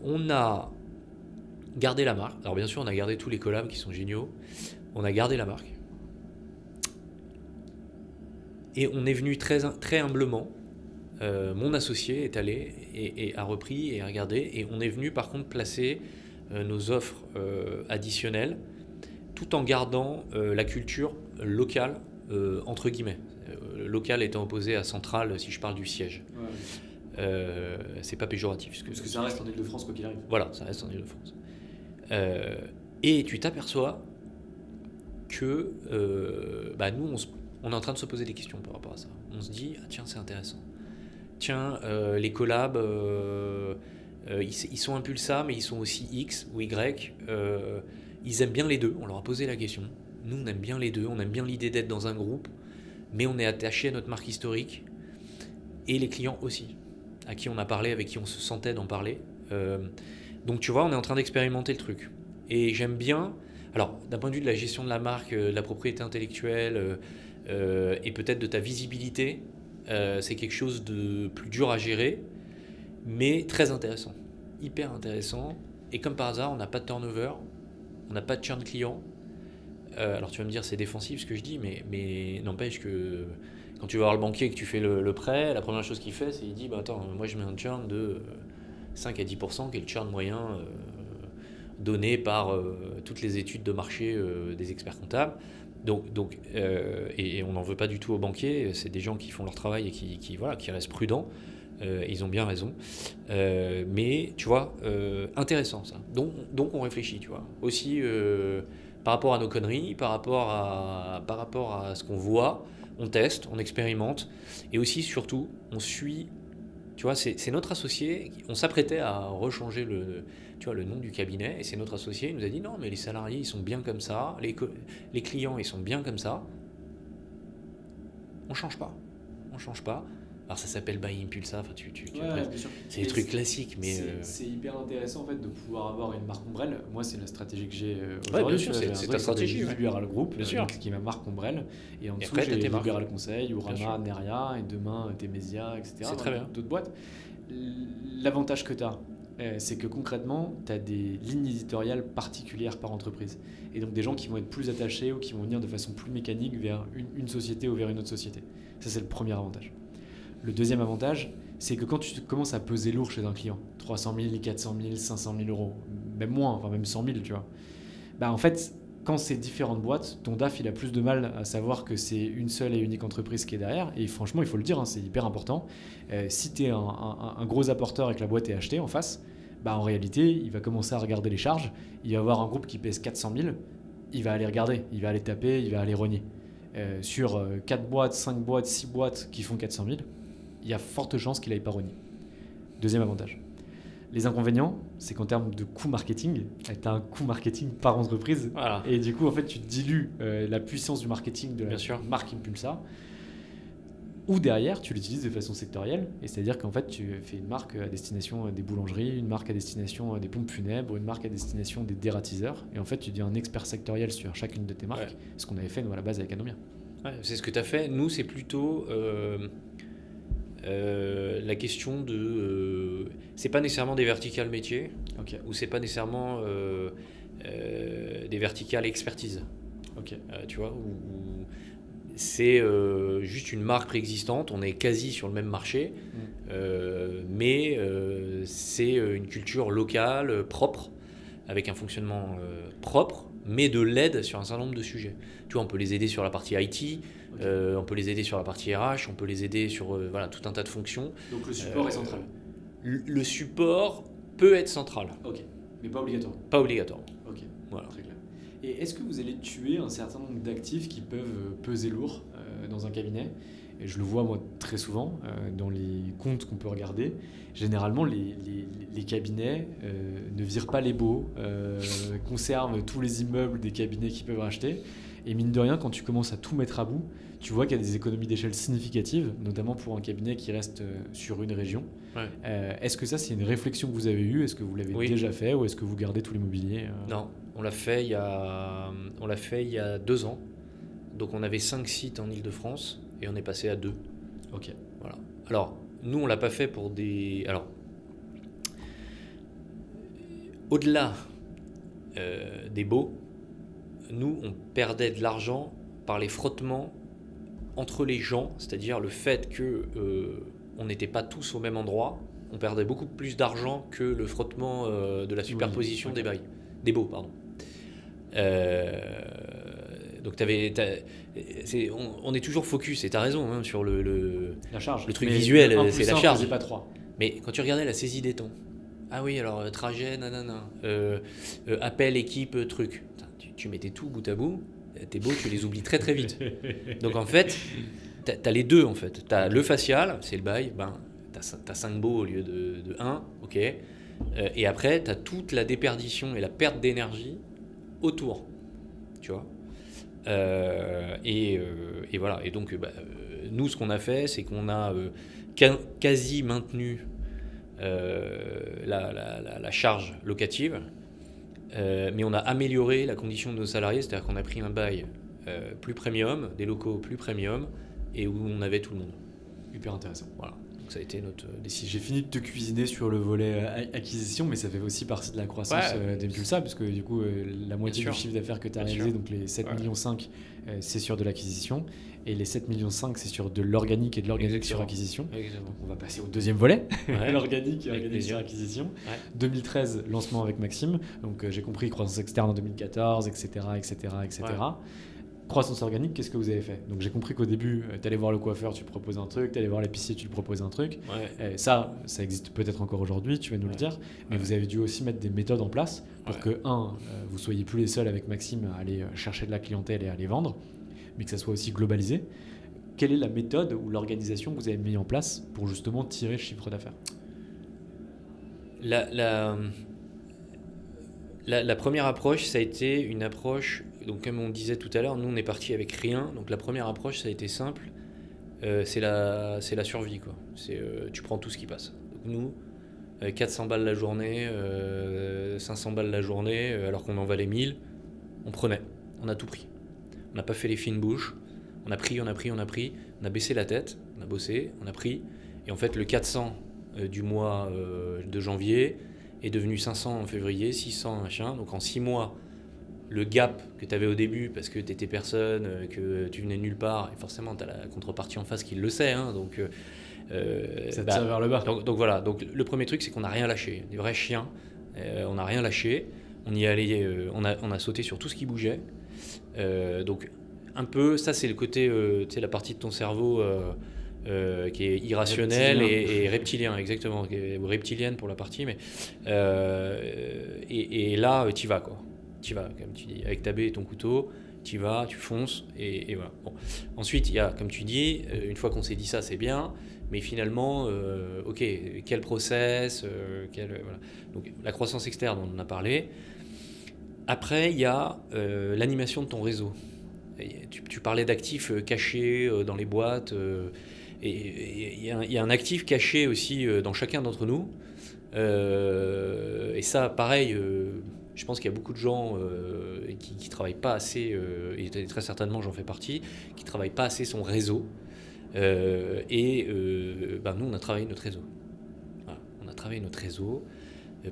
On a gardé la marque. Alors bien sûr, on a gardé tous les collabs qui sont géniaux. On a gardé la marque. Et on est venu très, très humblement. Mon associé est allé et a repris et a regardé. Et on est venu par contre placer nos offres additionnelles tout en gardant la culture locale, entre guillemets. Local étant opposé à central si je parle du siège. Ouais. C'est pas péjoratif. Parce que ça reste en Ile-de-France quoi qu'il arrive. Voilà, ça reste en Ile-de-France. Et tu t'aperçois que nous, on est en train de se poser des questions par rapport à ça. On se dit, tiens, c'est intéressant. Tiens, les collabs, ils sont impulsables, mais ils sont aussi X ou Y. Ils aiment bien les deux. On leur a posé la question. Nous, on aime bien les deux. On aime bien l'idée d'être dans un groupe, mais on est attaché à notre marque historique. Et les clients aussi, à qui on a parlé, avec qui on se sentait d'en parler. Donc, tu vois, on est en train d'expérimenter le truc. Et j'aime bien... Alors, d'un point de vue de la gestion de la marque, de la propriété intellectuelle et peut-être de ta visibilité, c'est quelque chose de plus dur à gérer, mais très intéressant. Hyper intéressant. Et comme par hasard, on n'a pas de turnover, on n'a pas de churn client. Alors, tu vas me dire, c'est défensif ce que je dis, mais n'empêche que quand tu vas voir le banquier et que tu fais le prêt, la première chose qu'il fait, c'est qu'il dit, attends, moi je mets un churn de 5 à 10% qui est le churn moyen donné par toutes les études de marché des experts comptables. Et on n'en veut pas du tout aux banquiers, c'est des gens qui font leur travail et qui restent prudents. Ils ont bien raison. Mais tu vois, intéressant ça. Donc on réfléchit, tu vois. Aussi par rapport à nos conneries, par rapport à ce qu'on voit, on teste, on expérimente. Et aussi, surtout, on suit. Tu vois, c'est notre associé. On s'apprêtait à rechanger le nom du cabinet. Et c'est notre associé. Il nous a dit non, mais les salariés, ils sont bien comme ça. Les clients, ils sont bien comme ça. On change pas. Alors ça s'appelle Buy Impulsa, enfin, c'est des trucs classiques, mais c'est hyper intéressant en fait de pouvoir avoir une marque ombrelle. Moi, c'est la stratégie que j'ai bien aujourd'hui. sûr, c'est ta stratégie. Libéral Group, bien sûr. Qui est ma marque ombrelle. Et en dessous, après, j'ai Libéral Conseil, Urama, Neria, et demain Temesia, etc. C'est très bien. D'autres boîtes. L'avantage que tu as, c'est que concrètement, tu as des lignes éditoriales particulières par entreprise. Et donc des gens qui vont être plus attachés ou qui vont venir de façon plus mécanique vers une société ou vers une autre société. Ça, c'est le premier avantage. Le deuxième avantage, c'est que quand tu commences à peser lourd chez un client, 300 000, 400 000, 500 000 euros, même moins, enfin même 100 000, tu vois, en fait, quand c'est différentes boîtes, ton DAF, il a plus de mal à savoir que c'est une seule et unique entreprise qui est derrière. Et franchement, il faut le dire, c'est hyper important. Si tu es un gros apporteur et que la boîte est achetée en face, en réalité, il va commencer à regarder les charges. Il va avoir un groupe qui pèse 400 000, il va aller regarder, il va aller taper, il va aller rogner. Sur 4 boîtes, 5 boîtes, 6 boîtes qui font 400 000, il y a forte chance qu'il aille pas rogner. Deuxième avantage. Les inconvénients, c'est qu'en termes de coût marketing, tu as un coût marketing par entreprise. Voilà. Et du coup, en fait, tu dilues la puissance du marketing de la marque Impulsa. Ou derrière, tu l'utilises de façon sectorielle. Et c'est-à-dire qu'en fait, tu fais une marque à destination des boulangeries, une marque à destination des pompes funèbres, une marque à destination des dératiseurs. Et en fait, tu deviens un expert sectoriel sur chacune de tes marques. Ce qu'on avait fait, nous, à la base, avec Anomia. Ouais, c'est ce que tu as fait. Nous, c'est plutôt... la question de c'est pas nécessairement des verticales métiers, ou c'est pas nécessairement des verticales expertise, tu vois, ou c'est juste une marque préexistante, on est quasi sur le même marché, mais c'est une culture locale propre avec un fonctionnement propre, mais de l'aide sur un certain nombre de sujets. Tu vois, on peut les aider sur la partie IT, on peut les aider sur la partie RH, on peut les aider sur tout un tas de fonctions. Donc le support est central. Le support peut être central. Ok, mais pas obligatoire. Pas obligatoire. Ok, voilà. Très clair. Et est-ce que vous allez tuer un certain nombre d'actifs qui peuvent peser lourd dans un cabinet ? Et je le vois moi très souvent dans les comptes qu'on peut regarder. Généralement, les cabinets ne virent pas les baux, conservent tous les immeubles des cabinets qu'ils peuvent racheter. Et mine de rien, quand tu commences à tout mettre à bout, tu vois qu'il y a des économies d'échelle significatives, notamment pour un cabinet qui reste sur une région. Ouais. Est-ce que ça, c'est une réflexion que vous avez eue ? Est-ce que vous l'avez déjà fait ou est-ce que vous gardez tout l'immobilier Non, on l'a fait il y a 2 ans. Donc on avait 5 sites en Ile-de-France et on est passé à 2. Ok. Voilà. Alors, nous, on ne l'a pas fait pour des... Alors, au-delà des baux, nous, on perdait de l'argent par les frottements entre les gens, c'est-à-dire le fait qu'on n'était pas tous au même endroit. On perdait beaucoup plus d'argent que le frottement de la superposition des bails, des baux, pardon. Donc on est toujours focus, et tu as raison, sur la charge. Le truc visuel, c'est la charge. Pas 3. Mais quand tu regardais la saisie des temps, ah oui, alors trajet, nanana, appel, équipe, truc, tu mettais tout bout à bout, tes baux, tu les oublies très très vite. Donc en fait, t'as les deux en fait. T'as le facial, c'est le bail, t'as 5 baux au lieu de 1, ok. Et après, t'as toute la déperdition et la perte d'énergie autour, tu vois. Et voilà. Et donc, nous, ce qu'on a fait, c'est qu'on a quasi maintenu la charge locative, mais on a amélioré la condition de nos salariés, c'est-à-dire qu'on a pris un bail plus premium, des locaux plus premium, et où on avait tout le monde. Hyper intéressant. Voilà. Donc ça a été notre décision. J'ai fini de te cuisiner sur le volet acquisition, mais ça fait aussi partie de la croissance d'Impulsa, parce que du coup, la moitié du chiffre d'affaires que tu as réalisé, donc les 7,5 millions, c'est sur de l'acquisition, et les 7,5 millions, c'est sur de l'organique et de l'organique sur acquisition. Exactement. Donc on va passer au deuxième volet, l'organique et organique sur acquisition. Ouais. 2013, lancement avec Maxime, donc j'ai compris croissance externe en 2014, etc. Ouais. Croissance organique, qu'est-ce que vous avez fait? Donc j'ai compris qu'au début, tu allais voir le coiffeur, tu proposes un truc, tu allais voir l'épicier, tu lui proposes un truc. Ouais. Ça existe peut-être encore aujourd'hui, tu vas nous le dire, mais vous avez dû aussi mettre des méthodes en place pour que, vous soyez plus les seuls avec Maxime à aller chercher de la clientèle et à les vendre, mais que ça soit aussi globalisé. Quelle est la méthode ou l'organisation que vous avez mis en place pour justement tirer le chiffre d'affaires? La première approche, ça a été une approche, donc comme on disait tout à l'heure, nous on est parti avec rien, donc la première approche ça a été simple, c'est la survie quoi. Tu prends tout ce qui passe. Donc nous, 400 balles la journée, 500 balles la journée, alors qu'on en valait 1000, on prenait, on a tout pris. On n'a pas fait les fines bouches, on a pris, on a baissé la tête, on a bossé, on a pris, et en fait le 400 du mois de janvier est devenu 500 en février, 600 machin, donc en 6 mois, le gap que tu avais au début parce que tu étais personne, que tu venais de nulle part, et forcément tu as la contrepartie en face qui le sait, hein, donc ça tire vers le bas. Donc voilà, donc le premier truc c'est qu'on n'a rien lâché, des vrais chiens, on n'a rien lâché, on y est allé, on a sauté sur tout ce qui bougeait, donc un peu, ça c'est le côté, tu sais, la partie de ton cerveau qui est irrationnelle et reptilien, exactement, ou reptilienne pour la partie, mais et là t'y vas quoi. Tu vas, comme tu dis, avec ta baie et ton couteau, tu vas, tu fonces, et voilà. Bon. Ensuite, il y a, comme tu dis, une fois qu'on s'est dit ça, c'est bien, mais finalement, ok, quel process, voilà. Donc, la croissance externe, on en a parlé. Après, il y a l'animation de ton réseau. Tu parlais d'actifs cachés dans les boîtes, et il y a un actif caché aussi dans chacun d'entre nous. Et ça, pareil, je pense qu'il y a beaucoup de gens qui ne travaillent pas assez, et très certainement j'en fais partie, qui ne travaillent pas assez son réseau. Nous, on a travaillé notre réseau. Voilà, on a travaillé notre réseau.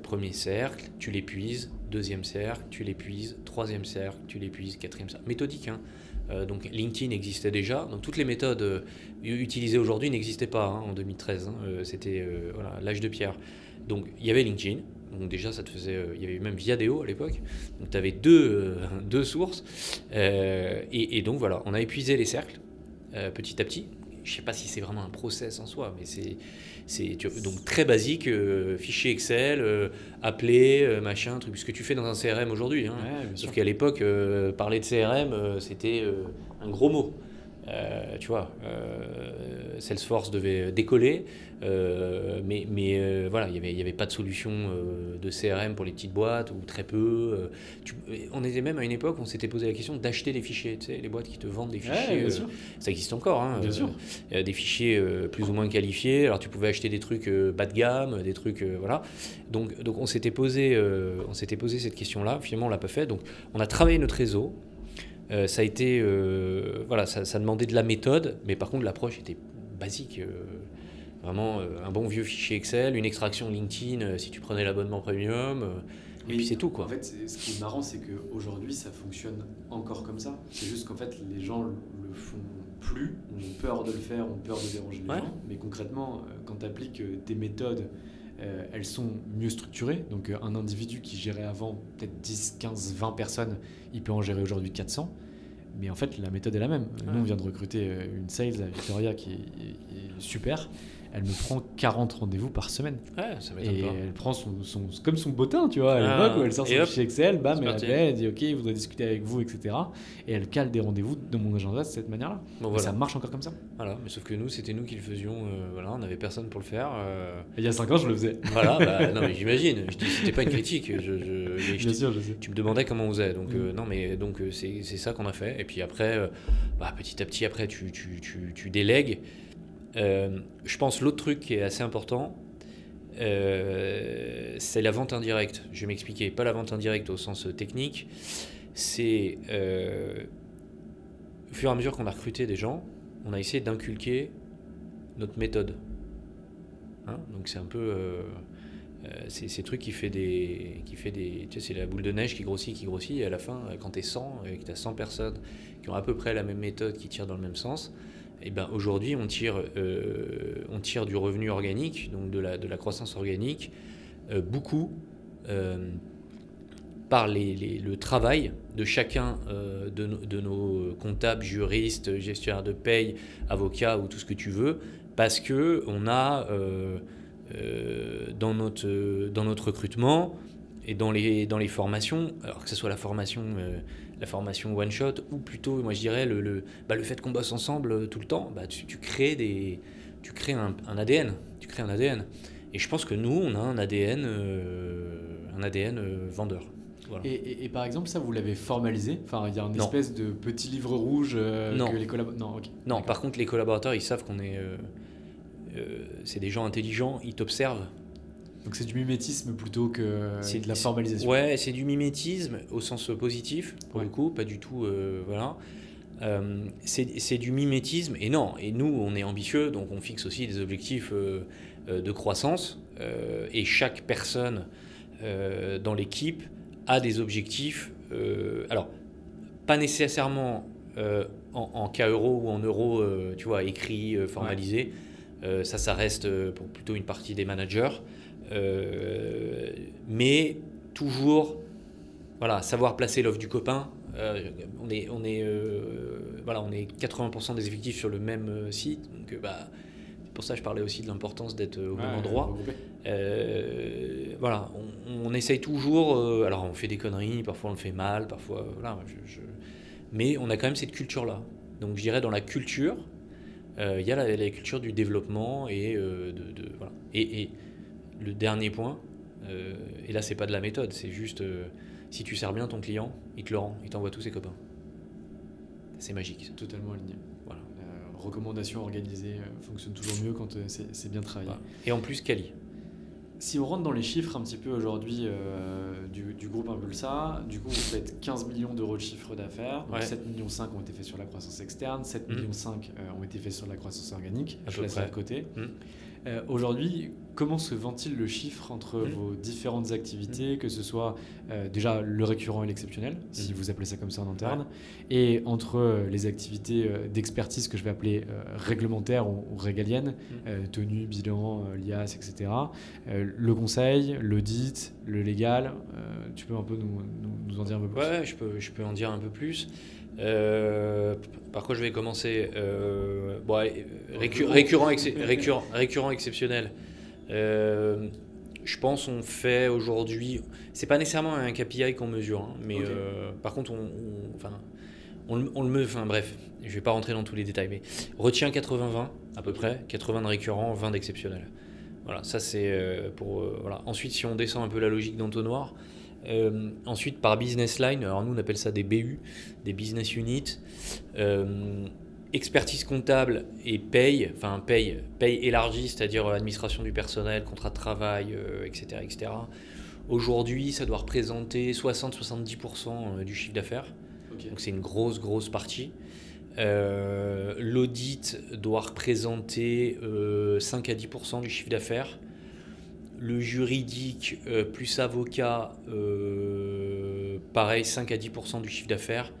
Premier cercle, tu l'épuises. Deuxième cercle, tu l'épuises. Troisième cercle, tu l'épuises. Quatrième cercle. Méthodique, hein. Donc LinkedIn existait déjà. Donc toutes les méthodes utilisées aujourd'hui n'existaient pas en 2013. C'était l'âge de pierre. Donc il y avait LinkedIn. Donc déjà ça te faisait, il y avait même Viadeo à l'époque. Donc tu avais deux sources. Et donc voilà, on a épuisé les cercles petit à petit. Je ne sais pas si c'est vraiment un process en soi, mais donc très basique, fichier Excel, appeler, machin, truc, ce que tu fais dans un CRM aujourd'hui. Hein. Ouais, sauf qu'à l'époque, parler de CRM, c'était un gros mot. Tu vois, Salesforce devait décoller, mais voilà, il y avait pas de solution de CRM pour les petites boîtes, ou très peu. On était même à une époque où on s'était posé la question d'acheter des fichiers, tu sais, les boîtes qui te vendent des fichiers, ça existe encore, hein, bien sûr. Des fichiers plus ou moins qualifiés. Alors tu pouvais acheter des trucs bas de gamme, des trucs, voilà. Donc on s'était posé cette question-là. Finalement, on l'a pas fait. Donc on a travaillé notre réseau. Ça a été, ça demandait de la méthode, mais par contre l'approche était basique, vraiment un bon vieux fichier Excel, une extraction LinkedIn si tu prenais l'abonnement premium, et puis c'est tout quoi. En fait, ce qui est marrant, c'est qu'aujourd'hui ça fonctionne encore comme ça. C'est juste qu'en fait les gens le font plus, ont peur de le faire, ont peur de déranger les gens, mais concrètement, quand tu appliques tes méthodes, elles sont mieux structurées. Donc un individu qui gérait avant peut-être 10, 15, 20 personnes, il peut en gérer aujourd'hui 400. Mais en fait, la méthode est la même. Nous, on vient de recruter une sales, Victoria, qui est super. Elle me prend 40 rendez-vous par semaine. Ouais, ça m'étonne et pas. elle prend comme son bottin, tu vois, à l'époque où elle sort son fichier Excel, bam, elle dit OK, je voudrais discuter avec vous, etc. Et elle cale des rendez-vous dans mon agenda de cette manière-là. Bon, voilà. Ça marche encore comme ça. Voilà, mais sauf que nous, c'était nous qui le faisions. Voilà, on n'avait personne pour le faire. Il y a 5 ans, je le faisais. Voilà, non, mais j'imagine. Je dis, c'était pas une critique. Bien sûr, je sais. Tu me demandais comment on faisait. Donc, non, mais donc c'est ça qu'on a fait. Et puis après, petit à petit, après, tu délègues. Je pense l'autre truc qui est assez important, c'est la vente indirecte. Je vais m'expliquer. Pas la vente indirecte au sens technique. C'est au fur et à mesure qu'on a recruté des gens, on a essayé d'inculquer notre méthode. hein. Donc c'est un peu c'est ces trucs qui fait des tu sais, c'est la boule de neige qui grossit et à la fin quand tu es 100 et que tu as 100 personnes qui ont à peu près la même méthode, qui tirent dans le même sens, et ben aujourd'hui on tire du revenu organique, donc de la croissance organique, beaucoup par le travail de chacun de nos comptables, juristes, gestionnaires de paye, avocats ou tout ce que tu veux, parce que on a dans notre recrutement et dans les formations, alors que ce soit la formation one shot ou plutôt, moi je dirais le fait qu'on bosse ensemble tout le temps, tu crées un ADN, et je pense que nous on a un ADN vendeur. Voilà. Et par exemple, ça, vous l'avez formalisé? Enfin, il y a une Non. espèce de petit livre rouge Non. que les collaborateurs... Non, ok. Non, D'accord. par contre, les collaborateurs, ils savent qu'on est... c'est des gens intelligents, ils t'observent. Donc c'est du mimétisme plutôt que de la formalisation. Ouais, c'est du mimétisme au sens positif, pour le coup, pas du tout... voilà. C'est du mimétisme, et non, et nous, on est ambitieux, donc on fixe aussi des objectifs de croissance, et chaque personne dans l'équipe a des objectifs, alors pas nécessairement en cas euro ou en euros, tu vois, écrit, formalisé. Ça reste pour plutôt une partie des managers, mais toujours, voilà, savoir placer l'offre du copain. On est 80% des effectifs sur le même site, donc c'est pour ça que je parlais aussi de l'importance d'être au même endroit. Voilà, on essaye toujours, alors on fait des conneries, parfois on le fait mal, parfois voilà, mais on a quand même cette culture-là. Donc je dirais dans la culture, il y a la culture du développement et voilà. Et le dernier point, et là c'est pas de la méthode, c'est juste si tu sers bien ton client, il te le rend, il t'envoie tous ses copains. C'est magique. Ça. Totalement aligné. Voilà. La recommandation organisée fonctionne toujours mieux quand c'est bien travaillé. Voilà. Et en plus quali. Si on rentre dans les chiffres un petit peu aujourd'hui du groupe Impulsa, du coup vous faites 15 millions d'euros de chiffre d'affaires, donc 7,5 millions ont été faits sur la croissance externe, 7,5 millions ont été faits sur la croissance organique, je laisse ça de côté. Aujourd'hui, comment se ventile le chiffre entre vos différentes activités, que ce soit déjà le récurrent et l'exceptionnel, si vous appelez ça comme ça en interne, et entre les activités d'expertise que je vais appeler réglementaires ou régaliennes, tenue, bilan, l'IAS, etc., le conseil, l'audit, le légal, tu peux un peu nous en dire un peu plus? Ouais, je peux en dire un peu plus. Par quoi je vais commencer? Récurrent exceptionnel. Je pense on fait aujourd'hui, c'est pas nécessairement un KPI qu'on mesure, hein, mais par contre on le mesure, enfin bref, je vais pas rentrer dans tous les détails, mais retient 80-20 à peu près, 80 de récurrent, 20 d'exceptionnel. Voilà, ça c'est pour... voilà. Ensuite, si on descend un peu la logique d'entonnoir, ensuite par business line, alors nous on appelle ça des BU, des business units, expertise comptable et paye élargie, c'est-à-dire administration du personnel, contrat de travail, etc., etc. Aujourd'hui, ça doit représenter 60-70% du chiffre d'affaires, donc c'est une grosse partie. L'audit doit représenter 5 à 10% du chiffre d'affaires. Le juridique plus avocat, pareil, 5 à 10% du chiffre d'affaires.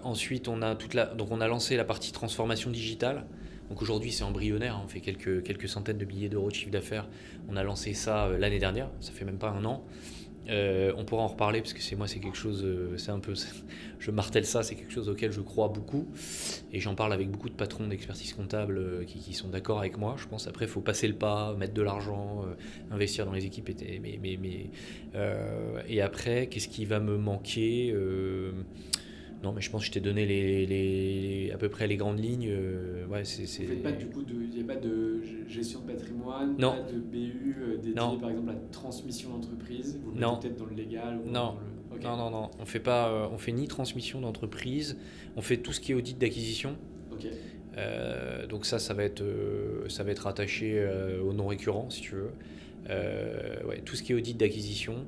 Ensuite, on a lancé la partie transformation digitale. Donc aujourd'hui, c'est embryonnaire, hein, on fait quelques centaines de milliers d'euros de chiffre d'affaires. On a lancé ça l'année dernière, ça fait même pas un an. On pourra en reparler parce que c'est quelque chose, je martèle ça, c'est quelque chose auquel je crois beaucoup et j'en parle avec beaucoup de patrons d'expertise comptable qui sont d'accord avec moi. Je pense après il faut passer le pas, mettre de l'argent, investir dans les équipes, et après qu'est-ce qui va me manquer? Non, mais je pense que je t'ai donné à peu près les grandes lignes. Ouais, Vous faites pas du coup il n'y a pas de gestion de patrimoine, non. Pas de BU dédié Non. par exemple à la transmission d'entreprise? Vous le Non. mettez peut-être dans le légal ou Non. Dans le... Okay. Non. On fait pas, on fait ni transmission d'entreprise. On fait tout ce qui est audit d'acquisition. Okay. Donc ça va être rattaché au non récurrent si tu veux. Ouais, tout ce qui est audit d'acquisition.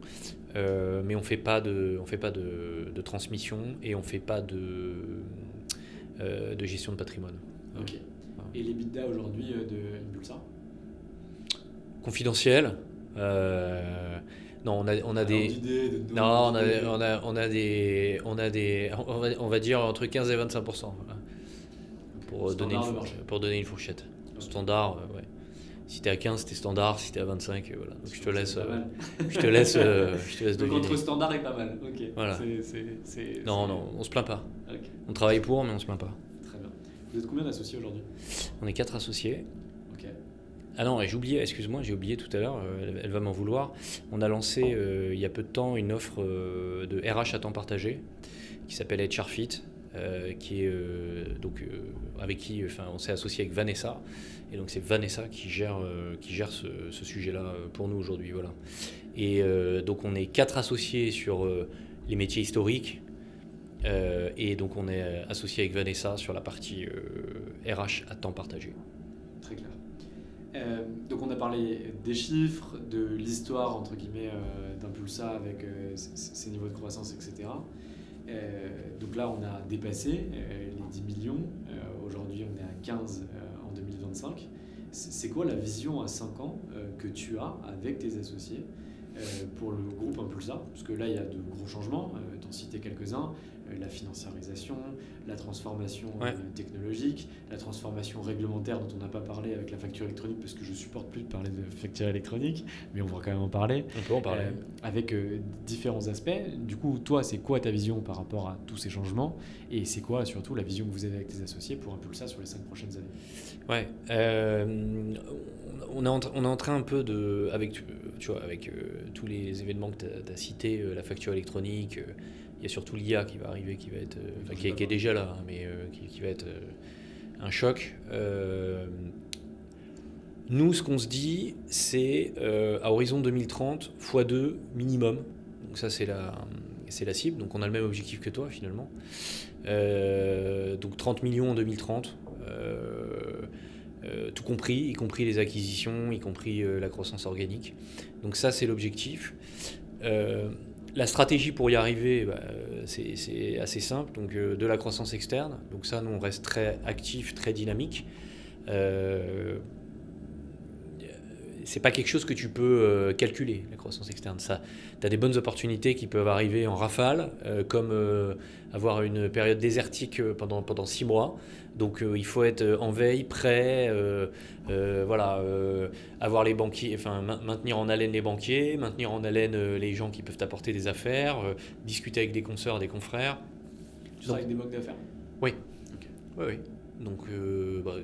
Mais on fait pas de transmission et on fait pas de gestion de patrimoine. Ok. Et l'EBITDA aujourd'hui de Impulsa? Confidentiel. Non, on a des. Non, on va dire entre 15 et 25%. Voilà. Pour donner une fourchette. Standard, ouais. Si t'es à 15, t'es standard. Si t'es à 25, voilà. Donc je te laisse Donc deviner. entre standard et pas mal. Ok. Voilà. Non, on se plaint pas. Okay. On travaille pour, mais on se plaint pas. Très bien. Vous êtes combien d'associés aujourd'hui? On est 4 associés. Ok. Ah non, j'ai oublié tout à l'heure, elle va m'en vouloir. On a lancé il y a peu de temps une offre de RH à temps partagé qui s'appelle HR Fit, qui est avec qui on s'est associé avec Vanessa. Et donc c'est Vanessa qui gère ce sujet-là pour nous aujourd'hui. Voilà. Et donc on est 4 associés sur les métiers historiques. Et donc on est associé avec Vanessa sur la partie RH à temps partagé. Très clair. Donc on a parlé des chiffres, de l'histoire entre guillemets d'Impulsa avec ses niveaux de croissance, etc. Donc là on a dépassé les 10 millions, aujourd'hui on est à 15 en 2025. C'est quoi la vision à 5 ans que tu as avec tes associés pour le groupe Impulsa? Parce que là il y a de gros changements, t'en citais quelques-uns. La financiarisation, la transformation technologique, la transformation réglementaire dont on n'a pas parlé avec la facture électronique parce que je supporte plus de parler de facture électronique, mais on va quand même en parler. On peut en parler. Avec différents aspects. Du coup, toi, c'est quoi ta vision par rapport à tous ces changements? Et c'est quoi surtout la vision que vous avez avec tes associés pour Impulsa sur les 5 prochaines années? Ouais. On est en train un peu de... Avec tous les événements que tu as cités, la facture électronique... Il y a surtout l'IA qui va arriver, qui va être, qui est déjà là, mais qui va être un choc. Nous, ce qu'on se dit, c'est à horizon 2030, x2 minimum. Donc ça, c'est la cible. Donc on a le même objectif que toi, finalement. Donc 30 millions en 2030. Tout compris, y compris les acquisitions, y compris la croissance organique. Donc ça, c'est l'objectif. La stratégie pour y arriver, c'est assez simple. Donc de la croissance externe. Donc ça, nous, on reste très actif, très dynamique. C'est pas quelque chose que tu peux calculer, la croissance externe. Tu as des bonnes opportunités qui peuvent arriver en rafale, comme avoir une période désertique pendant 6 mois. Donc il faut être en veille, prêt, avoir les banquiers, maintenir en haleine les banquiers, maintenir en haleine les gens qui peuvent t'apporter des affaires, discuter avec des consoeurs, des confrères. Tu travailles avec des banques d'affaires? Oui. Okay. Oui. Donc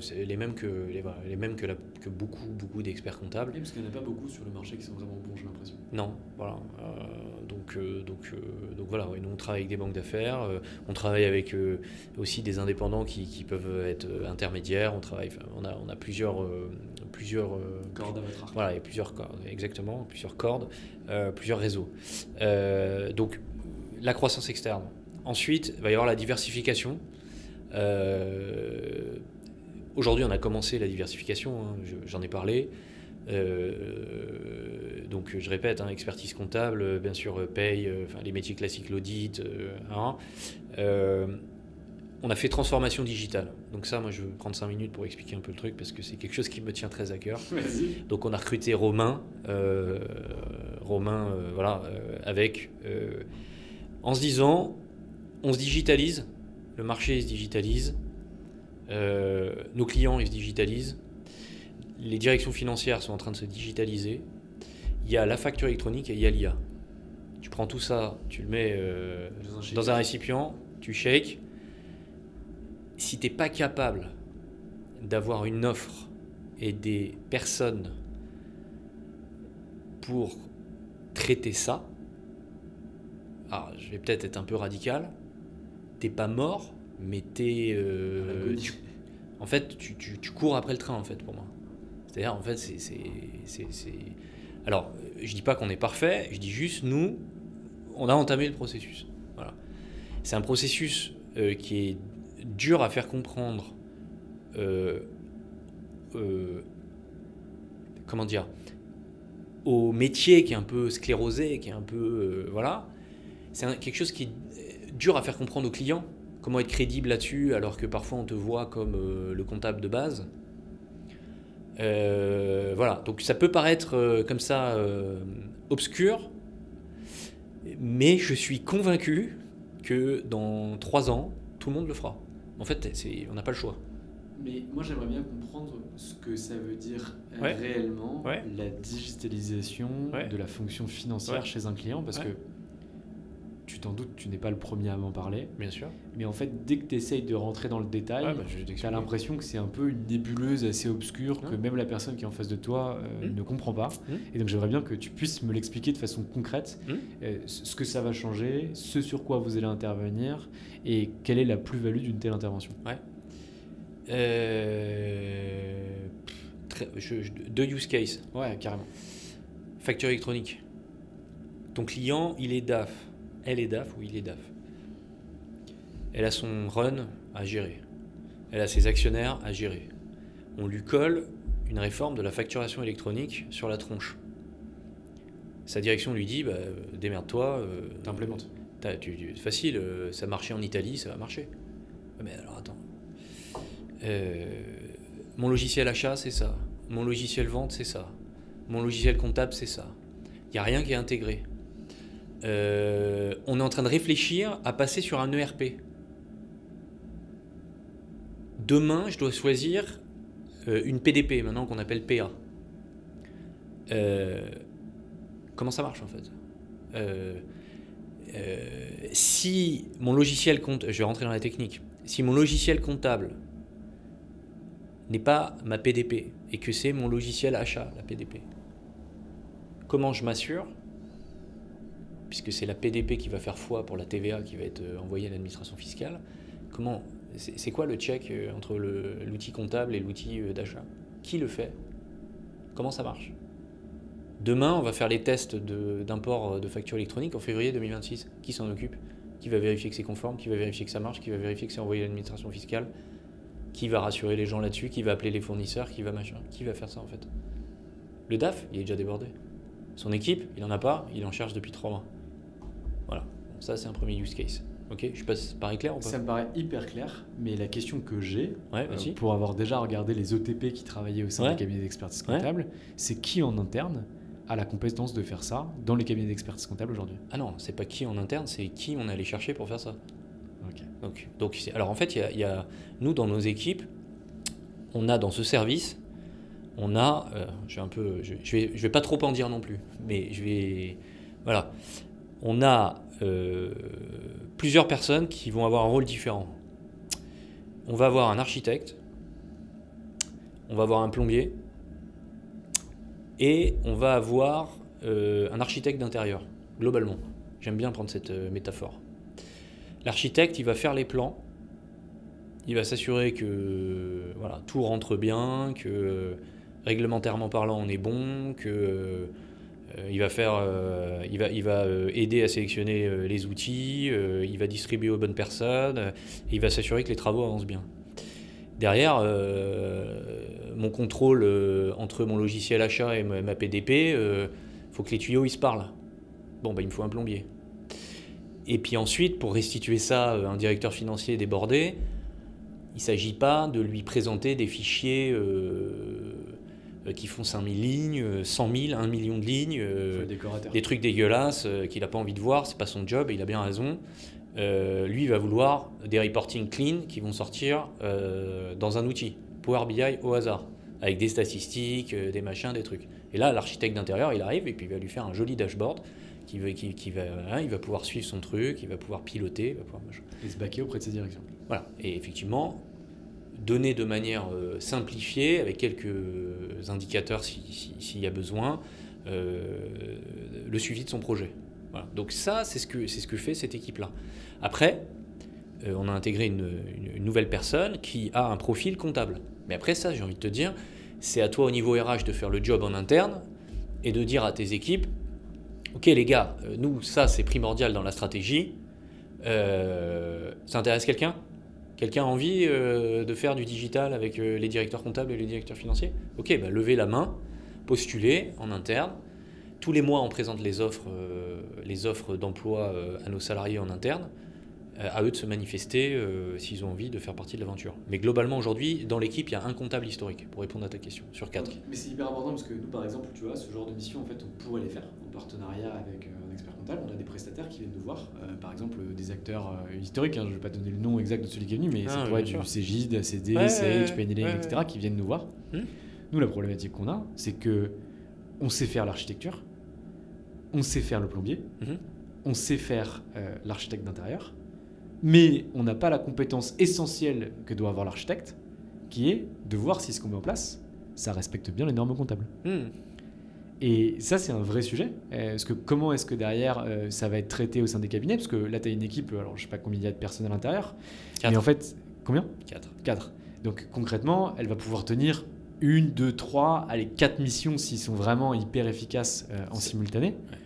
c'est les mêmes que beaucoup d'experts comptables. Oui, parce qu'il n'y en a pas beaucoup sur le marché qui sont vraiment bons, j'ai l'impression. Non, voilà. Donc voilà, nous on travaille avec des banques d'affaires, on travaille avec aussi des indépendants qui peuvent être intermédiaires. On a plusieurs cordes à votre arc. Voilà, il y a plusieurs cordes, exactement, plusieurs cordes, plusieurs réseaux. Donc la croissance externe. Ensuite, il va y avoir la diversification. Aujourd'hui, on a commencé la diversification, hein, j'en ai parlé. Donc, je répète, hein, expertise comptable, bien sûr, paye, les métiers classiques, l'audit. On a fait transformation digitale. Donc ça, moi, je veux prendre 5 minutes pour expliquer un peu le truc parce que c'est quelque chose qui me tient très à cœur. Vas-y. Donc, on a recruté Romain, avec... en se disant, on se digitalise. Le marché se digitalise, nos clients ils se digitalisent, les directions financières sont en train de se digitaliser, il y a la facture électronique et il y a l'IA. Tu prends tout ça, tu le mets dans un récipient, tu shakes. Si tu n'es pas capable d'avoir une offre et des personnes pour traiter ça, alors je vais peut-être être un peu radical, t'es pas mort, mais en fait, tu cours après le train, en fait, pour moi. C'est-à-dire, en fait, Alors, je dis pas qu'on est parfait, je dis juste, nous, on a entamé le processus. Voilà. C'est un processus qui est dur à faire comprendre, comment dire, au métier qui est un peu sclérosé, qui est un peu... voilà. C'est quelque chose qui est dur à faire comprendre aux clients, comment être crédible là-dessus alors que parfois on te voit comme le comptable de base. Voilà, donc ça peut paraître comme ça obscur, mais je suis convaincu que dans 3 ans, tout le monde le fera. En fait, on n'a pas le choix. Mais moi, j'aimerais bien comprendre ce que ça veut dire Ouais. réellement, Ouais. la digitalisation Ouais. de la fonction financière Ouais. chez un client, parce Ouais. que tu t'en doutes, tu n'es pas le premier à m'en parler. Bien sûr. Mais en fait, dès que tu essayes de rentrer dans le détail, Ouais, bah, je vais t'expliquer. tu as l'impression que c'est un peu une nébuleuse assez obscure que Ouais. même la personne qui est en face de toi ne comprend pas. Et donc j'aimerais bien que tu puisses me l'expliquer de façon concrète, ce que ça va changer, ce sur quoi vous allez intervenir et quelle est la plus-value d'une telle intervention. Deux use cases. Ouais, carrément. Facture électronique. Ton client, il est DAF. Elle est DAF ou il est DAF. Elle a son run à gérer. Elle a ses actionnaires à gérer. On lui colle une réforme de la facturation électronique sur la tronche. Sa direction lui dit, démerde-toi. T'implémentes. C'est facile, ça marchait en Italie, ça va marcher. Mais alors attends. Mon logiciel achat, c'est ça. Mon logiciel vente, c'est ça. Mon logiciel comptable, c'est ça. Il n'y a rien qui est intégré. On est en train de réfléchir à passer sur un ERP. Demain, je dois choisir une PDP, maintenant qu'on appelle PA. Comment ça marche en fait? Si mon logiciel comptable, je vais rentrer dans la technique, si mon logiciel comptable n'est pas ma PDP et que c'est mon logiciel achat, la PDP, comment je m'assure, puisque c'est la PDP qui va faire foi pour la TVA qui va être envoyée à l'administration fiscale, c'est quoi le check entre l'outil comptable et l'outil d'achat? Qui le fait? Comment ça marche? Demain, on va faire les tests d'import de facture électronique en février 2026. Qui s'en occupe? Qui va vérifier que c'est conforme? Qui va vérifier que ça marche? Qui va vérifier que c'est envoyé à l'administration fiscale? Qui va rassurer les gens là-dessus? Qui va appeler les fournisseurs? Qui va machin? Qui va faire ça en fait? Le DAF, il est déjà débordé. Son équipe, il n'en a pas, il est en charge depuis 3 mois. Voilà, bon, ça c'est un premier use case. Ok, je passe paraît clair ou pas? Ça me paraît hyper clair, mais la question que j'ai, vas-y. pour avoir déjà regardé les OTP qui travaillaient au sein des cabinets d'expertise comptable, c'est qui en interne a la compétence de faire ça dans les cabinets d'expertise comptable aujourd'hui? Ah non, c'est pas qui en interne, c'est qui on allait chercher pour faire ça. Ok. Donc alors en fait, il y a nous dans nos équipes, on a dans ce service, on a, je vais pas trop en dire non plus, mais voilà, on a plusieurs personnes qui vont avoir un rôle différent. On va avoir un architecte, on va avoir un plombier, et on va avoir un architecte d'intérieur, globalement. J'aime bien prendre cette métaphore. L'architecte, il va faire les plans, il va s'assurer que voilà, tout rentre bien, que réglementairement parlant, on est bon, que il va aider à sélectionner les outils, il va distribuer aux bonnes personnes, et il va s'assurer que les travaux avancent bien. Derrière, mon contrôle entre mon logiciel achat et ma PDP, faut que les tuyaux ils se parlent. Bon, il me faut un plombier. Et puis ensuite, pour restituer ça à un directeur financier débordé, il ne s'agit pas de lui présenter des fichiers qui font 5000 lignes, 100 000, 1 million de lignes, des trucs dégueulasses qu'il n'a pas envie de voir, c'est pas son job et il a bien raison. Lui, il va vouloir des reporting clean qui vont sortir dans un outil, Power BI au hasard, avec des statistiques, des machins, des trucs. Et là, l'architecte d'intérieur, il arrive et puis il va lui faire un joli dashboard il va pouvoir suivre son truc, il va pouvoir piloter, il va pouvoir machin. Et se baquer auprès de ses directions. Voilà, et effectivement, donner de manière simplifiée, avec quelques indicateurs s'il y a besoin, le suivi de son projet. Voilà. Donc ça, c'est ce que fait cette équipe-là. Après, on a intégré une nouvelle personne qui a un profil comptable. Mais après ça, j'ai envie de te dire, c'est à toi au niveau RH de faire le job en interne et de dire à tes équipes, ok les gars, nous, ça c'est primordial dans la stratégie. Ça intéresse quelqu'un? Quelqu'un a envie de faire du digital avec les directeurs comptables et les directeurs financiers? Ok, levez la main, postulez en interne. Tous les mois, on présente les offres d'emploi à nos salariés en interne. à eux de se manifester s'ils ont envie de faire partie de l'aventure. Mais globalement, aujourd'hui, dans l'équipe, il y a un comptable historique, pour répondre à ta question, sur 4. Mais c'est hyper important parce que nous, par exemple, tu vois, ce genre de mission, en fait, on pourrait les faire en partenariat avec un expert comptable. On a des prestataires qui viennent nous voir, par exemple, des acteurs historiques. Je ne vais pas donner le nom exact de celui qui est venu, mais ça pourrait être du CGID, ACD, CH, PNL, etc., qui viennent nous voir. Nous, la problématique qu'on a, c'est que on sait faire l'architecture, on sait faire le plombier, on sait faire l'architecte d'intérieur, mais on n'a pas la compétence essentielle que doit avoir l'architecte, qui est de voir si ce qu'on met en place, ça respecte bien les normes comptables. Et ça, c'est un vrai sujet. Parce que comment est-ce que derrière, ça va être traité au sein des cabinets? Parce que là, tu as une équipe, alors je ne sais pas combien il y a de personnes à l'intérieur, 4. mais en fait, combien? 4. Donc concrètement, elle va pouvoir tenir 1, 2, 3, allez, 4 missions s'ils sont vraiment hyper efficaces en simultané. Ouais.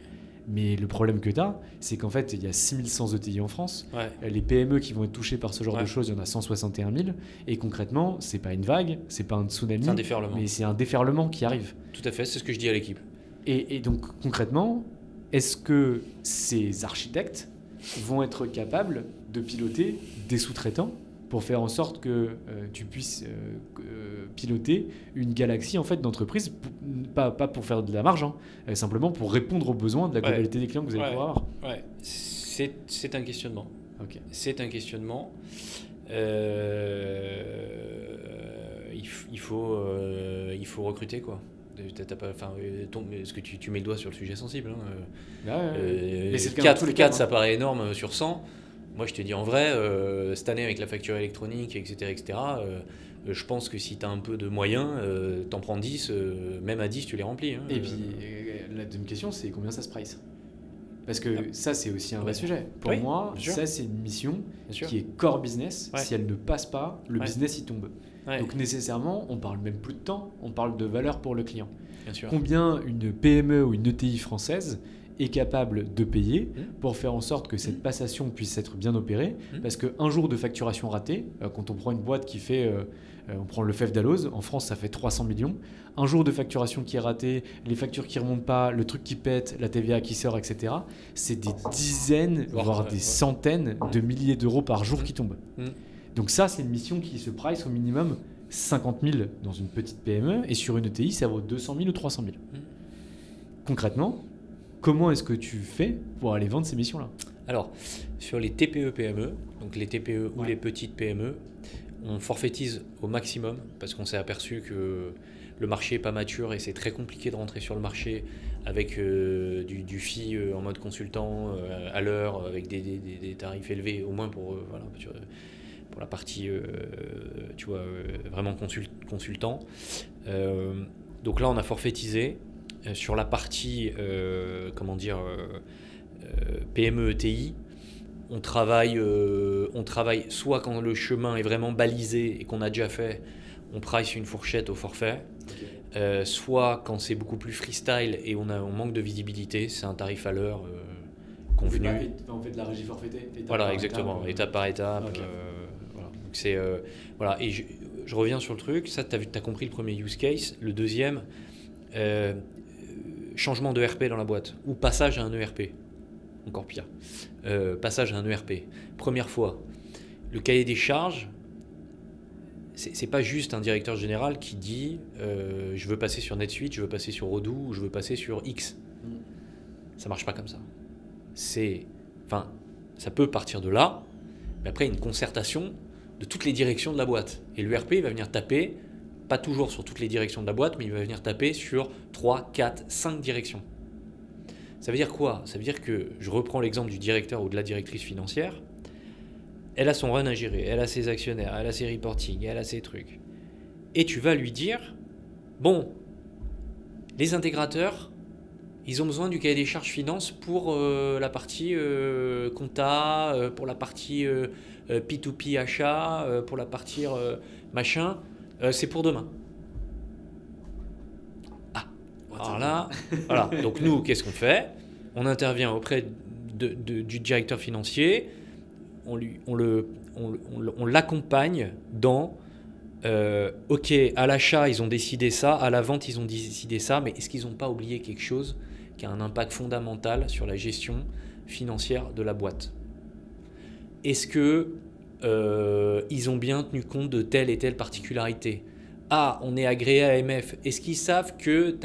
Mais le problème que tu as, c'est qu'en fait, il y a 6100 ETI en France. Les PME qui vont être touchées par ce genre de choses, il y en a 161 000. Et concrètement, c'est pas une vague, c'est pas un tsunami, c'est un déferlement. Mais c'est un déferlement qui arrive. Tout à fait, c'est ce que je dis à l'équipe. Et donc, concrètement, est-ce que ces architectes vont être capables de piloter des sous-traitants pour faire en sorte que tu puisses piloter une galaxie en fait, d'entreprises, pas pour faire de la marge, simplement pour répondre aux besoins de la globalité des clients que vous allez pouvoir avoir. Ouais. C'est un questionnement. Okay. C'est un questionnement. Il faut recruter, quoi. Parce que tu mets le doigt sur le sujet sensible. Mais c'est 4, ça paraît énorme sur 100. Moi, je te dis en vrai, cette année avec la facture électronique, etc., je pense que si tu as un peu de moyens, t'en prends 10, même à 10, tu les remplis. Et puis, la deuxième question, c'est combien ça se price? Parce que ça, c'est aussi un vrai sujet. Pour moi, ça, c'est une mission qui est core business. Si elle ne passe pas, le business, il tombe. Donc, nécessairement, on parle même plus de temps, on parle de valeur pour le client. Bien sûr. Combien une PME ou une ETI française est capable de payer pour faire en sorte que cette passation puisse être bien opérée, parce qu'un jour de facturation ratée, quand on prend une boîte qui fait, on prend le Fef d'Alloz, en France ça fait 300 millions, un jour de facturation qui est raté, les factures qui ne remontent pas, le truc qui pète, la TVA qui sort, etc., c'est des dizaines, voire des centaines de milliers d'euros par jour qui tombent. Donc ça, c'est une mission qui se price au minimum 50 000 dans une petite PME, et sur une ETI, ça vaut 200 000 ou 300 000. Concrètement, comment est-ce que tu fais pour aller vendre ces missions-là? Alors, sur les TPE-PME, donc les TPE ou les petites PME, on forfaitise au maximum parce qu'on s'est aperçu que le marché n'est pas mature et c'est très compliqué de rentrer sur le marché avec du fee en mode consultant à l'heure, avec des tarifs élevés, au moins pour la partie vraiment consultant. Donc là, on a forfaitisé. Sur la partie PME ETI, on travaille soit quand le chemin est vraiment balisé et qu'on a déjà fait, on price une fourchette au forfait, soit quand c'est beaucoup plus freestyle et on manque de visibilité, c'est un tarif à l'heure convenu. On fait de la régie forfaitée. Voilà, exactement, étape par étape. Okay. Donc c'est, et je reviens sur le truc, ça tu as compris le premier use case. Le deuxième, changement de RP dans la boîte ou passage à un ERP, encore pire. Passage à un ERP. Première fois, le cahier des charges, c'est pas juste un directeur général qui dit je veux passer sur NetSuite, je veux passer sur Odoo ou je veux passer sur X. Ça marche pas comme ça. Ça peut partir de là, mais après une concertation de toutes les directions de la boîte. Et l'ERP va venir taper, pas toujours sur toutes les directions de la boîte, mais il va venir taper sur 3, 4, 5 directions. Ça veut dire quoi? Ça veut dire que, je reprends l'exemple du directeur ou de la directrice financière, elle a son run à gérer, elle a ses actionnaires, elle a ses reporting, elle a ses trucs. Et tu vas lui dire, bon, les intégrateurs, ils ont besoin du cahier des charges finance pour la partie compta, pour la partie P2P achat, pour la partie machin, c'est pour demain. Alors là, voilà. Donc nous, qu'est-ce qu'on fait? On intervient auprès du directeur financier, on l'accompagne dans ok, à l'achat ils ont décidé ça, à la vente ils ont décidé ça, mais est-ce qu'ils n'ont pas oublié quelque chose qui a un impact fondamental sur la gestion financière de la boîte? est-ce que ils ont bien tenu compte de telle et telle particularité? Ah, on est agréé à AMF. Est-ce qu'ils savent que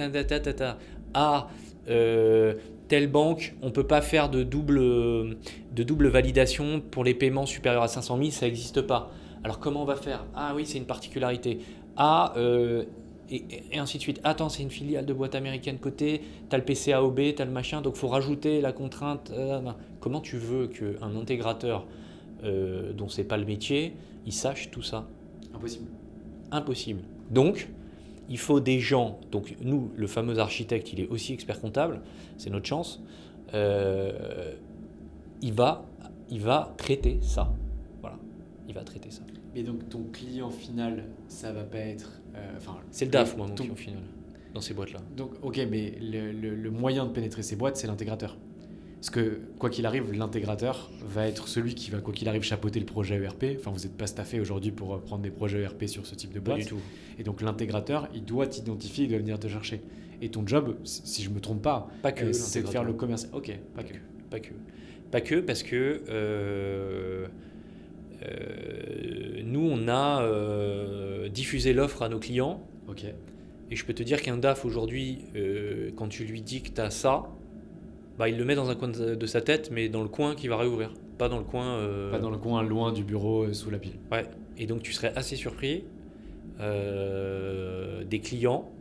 telle banque, on ne peut pas faire de double validation pour les paiements supérieurs à 500 000, ça n'existe pas. Alors comment on va faire? Ah oui, c'est une particularité. Ah, et ainsi de suite. Attends, c'est une filiale de boîte américaine côté, tu as le PCAOB, tu as le machin, donc il faut rajouter la contrainte. Comment tu veux qu'un intégrateur dont c'est pas le métier, il sache tout ça? Impossible. Donc, il faut des gens. Donc, nous, le fameux architecte, il est aussi expert comptable, c'est notre chance. Il va traiter ça. Voilà, il va traiter ça. Mais donc, ton client final, ça va pas être. C'est le DAF, moi, mon client final, dans ces boîtes-là. Donc, ok, mais le moyen de pénétrer ces boîtes, c'est l'intégrateur. Parce que, quoi qu'il arrive, l'intégrateur va être celui qui va, quoi qu'il arrive, chapeauter le projet ERP. Enfin, vous n'êtes pas staffé aujourd'hui pour prendre des projets ERP sur ce type de boîte. Pas du tout. Et donc, l'intégrateur, il doit t'identifier, il doit venir te chercher. Et ton job, si je ne me trompe pas, c'est de faire le commerce. Ok, pas que, parce que nous, on a diffusé l'offre à nos clients. Ok. Et je peux te dire qu'un DAF aujourd'hui, quand tu lui dis que tu as ça, bah, il le met dans un coin de sa tête, mais dans le coin qu'il va réouvrir. Pas dans le coin... Pas dans le coin loin du bureau, sous la pile. Ouais. Et donc tu serais assez surpris des clients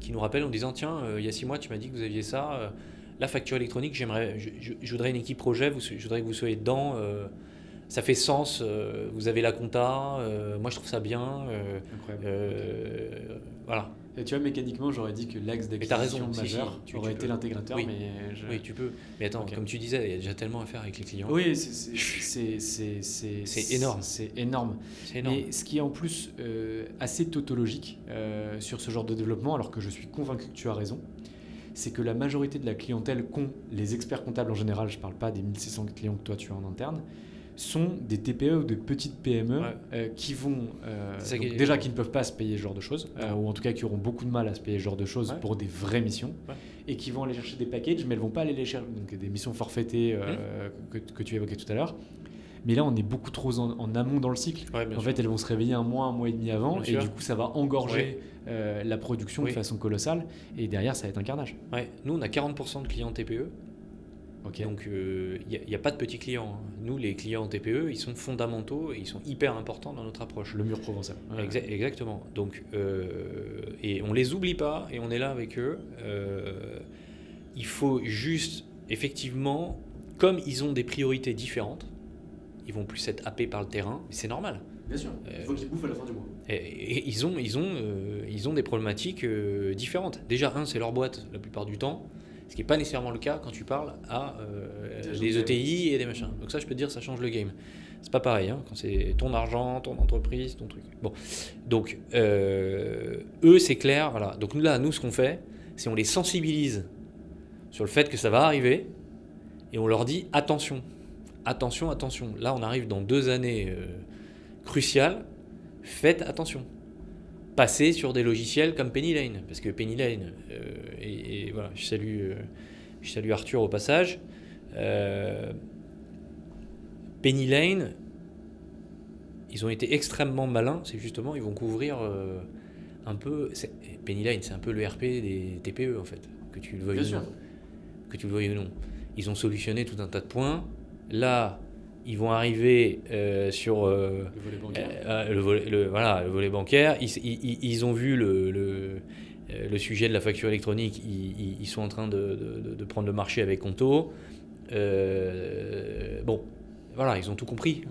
qui nous rappellent en disant tiens, il y a 6 mois, tu m'as dit que vous aviez ça. La facture électronique, je voudrais une équipe projet, je voudrais que vous soyez dedans. Ça fait sens, vous avez la compta, moi je trouve ça bien. Voilà. Et tu vois, mécaniquement, j'aurais dit que l'axe d'acquisition majeur aurait été l'intégrateur. Oui. Oui, tu peux. Mais attends, comme tu disais, il y a déjà tellement à faire avec les clients. Oui, c'est énorme. C'est énorme. Mais ce qui est en plus assez tautologique sur ce genre de développement, alors que je suis convaincu que tu as raison, c'est que la majorité de la clientèle qu'ont les experts comptables en général, je ne parle pas des 1600 clients que toi tu as en interne, sont des TPE ou de petites PME qui vont déjà qui ne peuvent pas se payer ce genre de choses ou en tout cas qui auront beaucoup de mal à se payer ce genre de choses pour des vraies missions et qui vont aller chercher des packages mais elles vont pas aller les chercher, donc des missions forfaitées que tu évoquais tout à l'heure. Mais là on est beaucoup trop en amont dans le cycle. En fait elles vont se réveiller un mois et demi avant et du coup ça va engorger la production de façon colossale et derrière ça va être un carnage. Nous on a 40% de clients TPE. Okay. Donc il n'y a pas de petits clients. Nous, les clients TPE, ils sont fondamentaux et ils sont hyper importants dans notre approche. Le mur provençal. Exactement. Donc, et on les oublie pas et on est là avec eux. Il faut juste, effectivement, comme ils ont des priorités différentes, ils vont plus être happés par le terrain, mais c'est normal. Bien sûr, il faut qu'ils bouffent à la fin du mois. Et ils ont des problématiques différentes. Déjà, c'est leur boîte la plupart du temps. Ce qui n'est pas nécessairement le cas quand tu parles à des ETI et des machins. Donc ça, je peux te dire, ça change le game. C'est pas pareil, quand c'est ton argent, ton entreprise, ton truc. Bon, donc eux, c'est clair. Voilà. Donc nous, ce qu'on fait, c'est on les sensibilise sur le fait que ça va arriver et on leur dit attention. Là, on arrive dans 2 années cruciales. Faites attention. Passer sur des logiciels comme Penny Lane, parce que Penny Lane, et voilà, je salue Arthur au passage. Penny Lane, ils ont été extrêmement malins, c'est justement, ils vont couvrir un peu. Penny Lane, c'est un peu le RP des TPE en fait, que tu le veuilles ou non. Ils ont solutionné tout un tas de points. Là, ils vont arriver sur le volet bancaire. Le volet bancaire. Ils ont vu le sujet de la facture électronique. Ils sont en train de prendre le marché avec Conto. Bon, voilà, ils ont tout compris.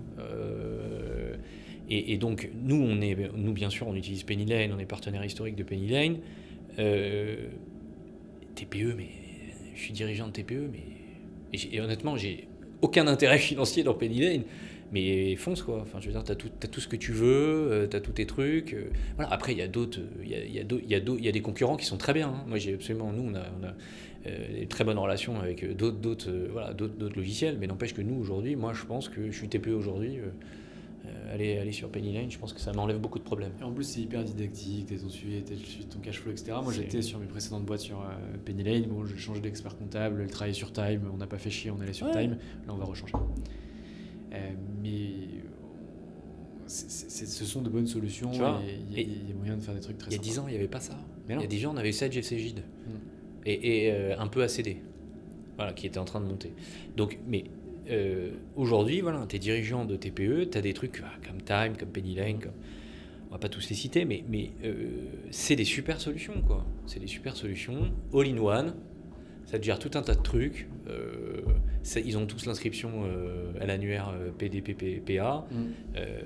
Et donc, nous, bien sûr, on utilise Penny Lane. On est partenaire historique de Penny Lane. TPE, mais je suis dirigeant de TPE, et honnêtement, j'ai aucun intérêt financier dans Penny Lane, mais fonce quoi. Enfin, je veux dire, t'as tout ce que tu veux, t'as tous tes trucs. Voilà. Après, il y a d'autres, il y a des concurrents qui sont très bien. Moi, nous, on a des très bonnes relations avec d'autres logiciels, mais n'empêche que nous aujourd'hui, moi, je pense que je suis TPE aujourd'hui. Aller sur Penny Lane, je pense que ça m'enlève beaucoup de problèmes. Et en plus, c'est hyper didactique, t'es ton suivi, ton cash flow, etc. Moi, j'étais sur mes précédentes boîtes sur Penny Lane. Bon, j'ai changé d'expert comptable, le travail sur Time, on n'a pas fait chier, on allait sur Time. Là, on va rechanger. Mais ce sont de bonnes solutions, tu vois, et il y a moyen de faire des trucs très sympas. Il y a 10 ans, il n'y avait pas ça. Il y a 10 ans, on avait Sage et Cegid. Et un peu ACD, voilà, qui était en train de monter. Donc, mais aujourd'hui, voilà, tu es dirigeant de TPE, tu as des trucs comme Time, comme Pennyline, on va pas tous les citer, mais c'est des super solutions, quoi. C'est des super solutions, all-in-one, ça te gère tout un tas de trucs. Ils ont tous l'inscription à l'annuaire PDPPA.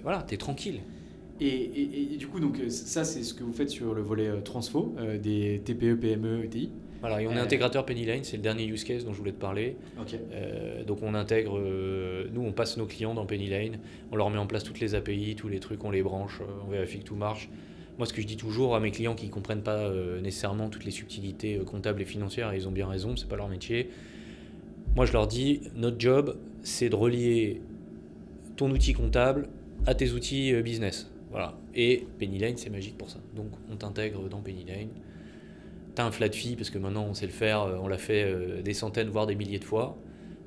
Voilà, tu es tranquille. Et du coup, donc, ça, c'est ce que vous faites sur le volet transfo des TPE, PME, ETI. Voilà, et on est intégrateur Pennyline, c'est le dernier use case dont je voulais te parler. Okay. Donc on intègre, nous on passe nos clients dans Pennyline, on leur met en place toutes les API, tous les trucs, on les branche, on vérifie que tout marche. Moi ce que je dis toujours à mes clients qui ne comprennent pas nécessairement toutes les subtilités comptables et financières, et ils ont bien raison, c'est pas leur métier. Moi je leur dis, notre job c'est de relier ton outil comptable à tes outils business. Voilà. Et Pennyline c'est magique pour ça. Donc on t'intègre dans Pennyline. T'as un flat fee parce que maintenant on sait le faire, on l'a fait des centaines voire des milliers de fois,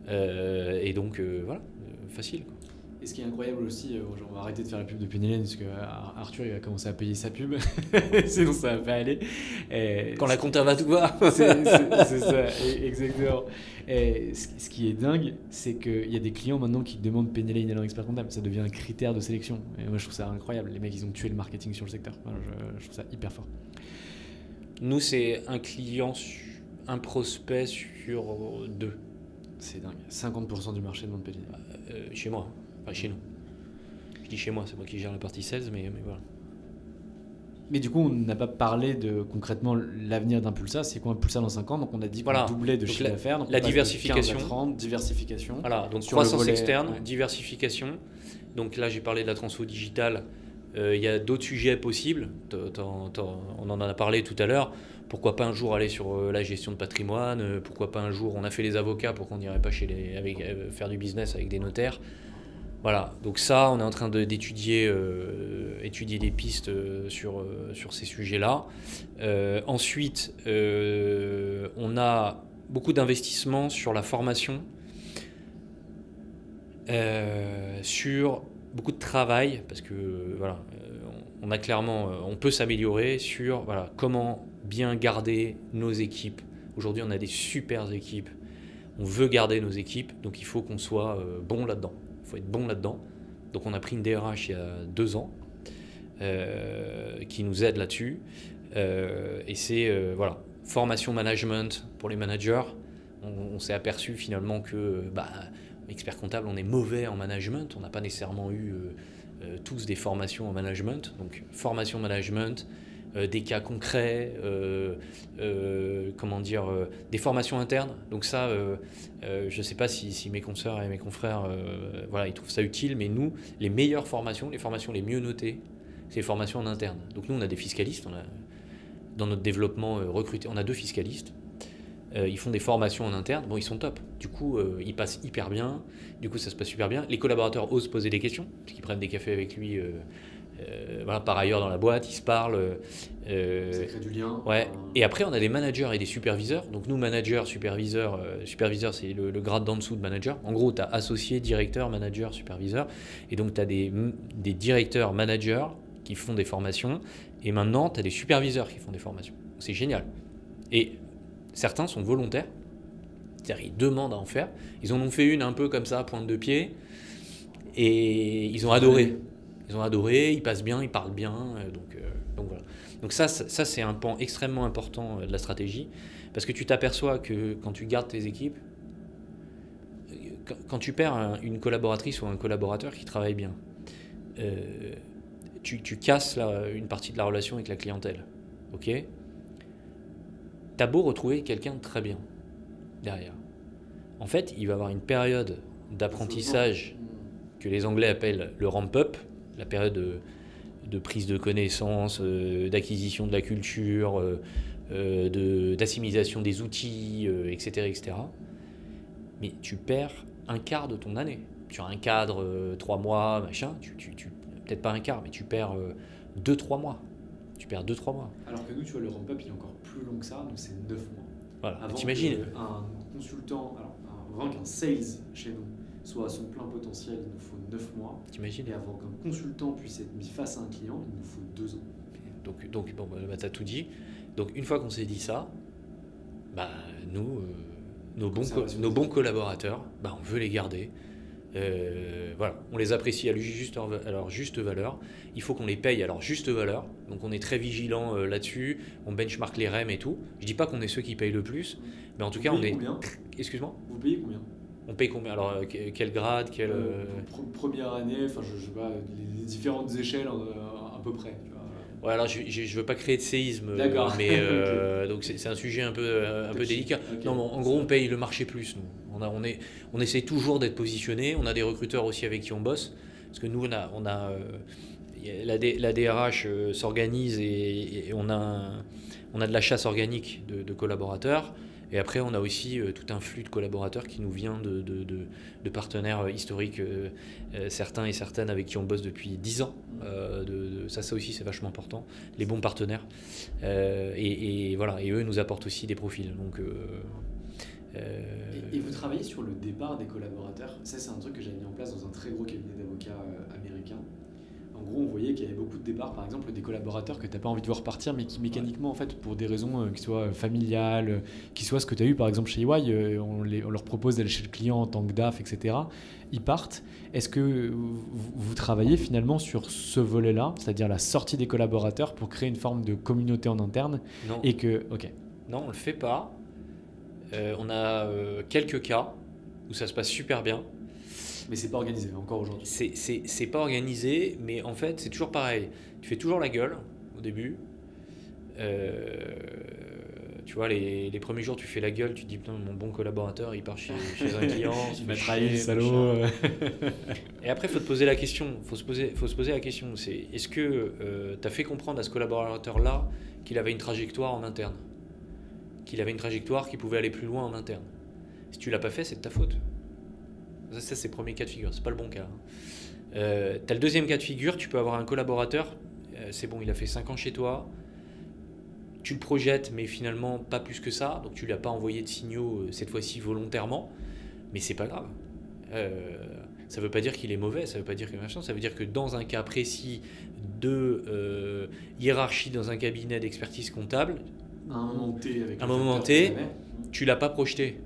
et donc voilà, facile, quoi. Et ce qui est incroyable aussi, on va arrêter de faire la pub de Pennyline parce que Arthur il va commencer à payer sa pub, sinon ça va pas aller. Quand la compta va tout voir. C'est ça, exactement. Et ce qui est dingue, c'est qu'il y a des clients maintenant qui demandent Pennyline à leur expert comptable, ça devient un critère de sélection. Et moi je trouve ça incroyable, les mecs ils ont tué le marketing sur le secteur, je trouve ça hyper fort. Nous, c'est un client, un prospect sur 2. C'est dingue. 50% du marché demande Pennyline. Chez moi, enfin chez nous. Je dis chez moi, c'est moi qui gère la partie sales, mais voilà. Mais du coup, on n'a pas parlé de concrètement l'avenir d'Impulsa. C'est quoi Impulsa dans 5 ans? Donc on a dit qu'on doublait de chiffre d'affaires. La diversification. 15 à 30, diversification. Voilà, donc croissance externe, diversification. Donc là, j'ai parlé de la transfo digitale. Il y a d'autres sujets possibles, on en a parlé tout à l'heure. Pourquoi pas un jour aller sur la gestion de patrimoine, pourquoi pas un jour, on a fait les avocats, pourquoi on n'irait pas faire du business avec des notaires. Voilà, donc ça on est en train d'étudier des pistes sur ces sujets-là. Ensuite, on a beaucoup d'investissements sur la formation, sur beaucoup de travail, parce que voilà, on a clairement, on peut s'améliorer sur voilà, comment bien garder nos équipes. Aujourd'hui, on a des super équipes. On veut garder nos équipes, donc il faut qu'on soit bon là-dedans. Il faut être bon là-dedans. Donc on a pris une DRH il y a 2 ans qui nous aide là-dessus. Et c'est voilà, formation management pour les managers. On s'est aperçu finalement que expert comptable, on est mauvais en management, on n'a pas nécessairement eu tous des formations en management, donc formation management, des cas concrets, des formations internes. Donc ça, je ne sais pas si mes consoeurs et mes confrères, voilà, ils trouvent ça utile, mais nous, les meilleures formations, les formations les mieux notées, c'est les formations en interne. Donc nous, on a des fiscalistes, dans notre développement recruté, on a 2 fiscalistes. Ils font des formations en interne, bon ils sont top, du coup ils passent hyper bien, du coup ça se passe super bien, les collaborateurs osent poser des questions, parce qu'ils prennent des cafés avec lui, voilà, par ailleurs dans la boîte, ils se parlent. Ça crée du lien. Ouais. Et après on a des managers et des superviseurs, donc nous managers, superviseurs, superviseur c'est le grade d'en dessous de manager, en gros tu as associé, directeur, manager, superviseur, et donc tu as des directeurs, managers qui font des formations, et maintenant tu as des superviseurs qui font des formations, c'est génial. Et certains sont volontaires, c'est-à-dire ils demandent à en faire. Ils en ont fait une un peu comme ça, pointe de pied, et ils ont adoré. Ils ont adoré, ils passent bien, ils parlent bien, donc voilà. Donc ça c'est un pan extrêmement important de la stratégie, parce que tu t'aperçois que quand tu gardes tes équipes, quand tu perds une collaboratrice ou un collaborateur qui travaille bien, tu casses une partie de la relation avec la clientèle, ok ? T'as beau retrouver quelqu'un de très bien derrière. En fait, il va avoir une période d'apprentissage que les Anglais appellent le ramp-up, la période de prise de connaissances, d'acquisition de la culture, d'assimilation des outils, etc., etc. Mais tu perds un quart de ton année. Sur un cadre, 3 mois, machin, peut-être pas un quart, mais tu perds 2-3 mois. Tu perds 2-3 mois. Alors que nous, tu vois, le ramp-up, il est encore plus long que ça, donc c'est 9 mois. Voilà, avant t'imagines un consultant, alors vraiment qu'un sales chez nous, soit à son plein potentiel, il nous faut 9 mois. T'imagines? Et avant qu'un consultant puisse être mis face à un client, il nous faut 2 ans. Donc bon, bah, t'as tout dit. Donc une fois qu'on s'est dit ça, bah, nous, nos bons collaborateurs, bah, on veut les garder. Voilà, on les apprécie à leur juste valeur. Il faut qu'on les paye à leur juste valeur. Donc on est très vigilant là-dessus. On benchmark les REM et tout. Je dis pas qu'on est ceux qui payent le plus, mais en tout cas on est. Combien ? Excuse-moi. Vous payez combien ? On paye combien? Alors quel grade, Première année, enfin je sais pas, les différentes échelles à peu près. Tu vois. Ouais, alors je veux pas créer de séisme, D'accord. mais Okay. donc c'est un sujet un peu délicat. Okay. Non, en gros, on paye le marché plus. Nous. On essaie toujours d'être positionné. On a des recruteurs aussi avec qui on bosse, parce que nous, la DRH s'organise et on a de la chasse organique de collaborateurs. Et après, on a aussi tout un flux de collaborateurs qui nous vient de partenaires historiques, certains et certaines avec qui on bosse depuis 10 ans. Ça aussi, c'est vachement important. Les bons partenaires. Et voilà. Et eux nous apportent aussi des profils. Donc, et vous travaillez sur le départ des collaborateurs. Ça, c'est un truc que j'avais mis en place dans un très gros cabinet d'avocats américain. En gros, on voyait qu'il y avait beaucoup de départs, par exemple, des collaborateurs que tu n'as pas envie de voir partir, mais qui mécaniquement, en fait, pour des raisons qui soient familiales, qui soient ce que tu as eu, par exemple, chez EY, on leur propose d'aller chez le client en tant que DAF, etc. Ils partent. Est-ce que vous travaillez finalement sur ce volet-là, c'est-à-dire la sortie des collaborateurs pour créer une forme de communauté en interne? Non. Et que, ok. Non, on le fait pas. On a quelques cas où ça se passe super bien. Mais c'est pas organisé encore aujourd'hui. C'est pas organisé, mais en fait, c'est toujours pareil. Tu fais toujours la gueule au début. Tu vois, les premiers jours, tu fais la gueule, tu te dis, putain, mon bon collaborateur, il part chez un client. Il m'a trahi, le salaud. Et après, il faut te poser la question. Faut se poser la question. C'est, est-ce que tu as fait comprendre à ce collaborateur-là qu'il avait une trajectoire en interne? Qu'il avait une trajectoire qui pouvait aller plus loin en interne? Si tu l'as pas fait, c'est de ta faute. Ça, c'est le premier cas de figure, c'est pas le bon cas. T'as le deuxième cas de figure, tu peux avoir un collaborateur, c'est bon, il a fait 5 ans chez toi, tu le projettes, mais finalement pas plus que ça, donc tu lui as pas envoyé de signaux cette fois-ci volontairement, mais c'est pas grave. Ça veut pas dire qu'il est mauvais, ça veut pas dire que machin, ça veut dire que dans un cas précis de hiérarchie dans un cabinet d'expertise comptable, à un moment T, tu l'as pas projeté.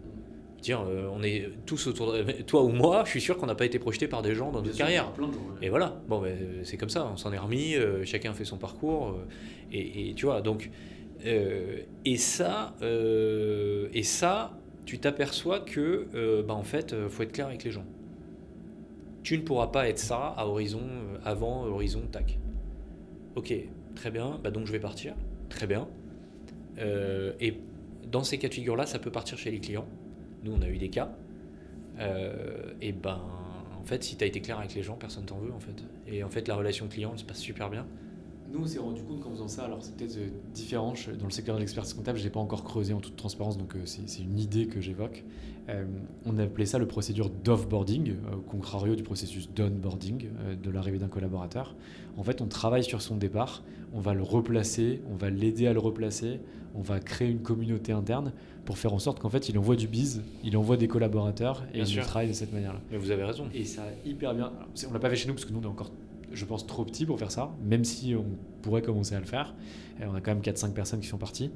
On est tous autour de toi ou moi, je suis sûr qu'on n'a pas été projeté par des gens dans notre carrière. Plein de gens, ouais. Et voilà, bon, c'est comme ça, on s'en est remis, chacun fait son parcours, et tu vois, donc, et ça, tu t'aperçois que, en fait, faut être clair avec les gens. Tu ne pourras pas être ça à horizon, avant horizon, tac. Ok, très bien, donc je vais partir, très bien. Et dans ces cas de figure-là, ça peut partir chez les clients. Nous, on a eu des cas. En fait, si tu as été clair avec les gens, personne t'en veut, en fait. Et en fait, la relation client, elle se passe super bien. Nous, on s'est rendu compte qu'en faisant ça, alors c'est peut-être différent, dans le secteur de l'expertise comptable, je n'ai pas encore creusé en toute transparence, donc c'est une idée que j'évoque. On a appelé ça le procédure d'offboarding, au contrario du processus d'onboarding, de l'arrivée d'un collaborateur. En fait, on travaille sur son départ, on va le replacer, on va l'aider à le replacer, on va créer une communauté interne pour faire en sorte qu'en fait, il envoie du biz, il envoie des collaborateurs et il travaille de cette manière-là. Mais vous avez raison. Et ça a hyper bien... Alors, on ne l'a pas fait chez nous parce que nous, on est encore, je pense, trop petits pour faire ça, même si on pourrait commencer à le faire. On a quand même 4-5 personnes qui sont parties.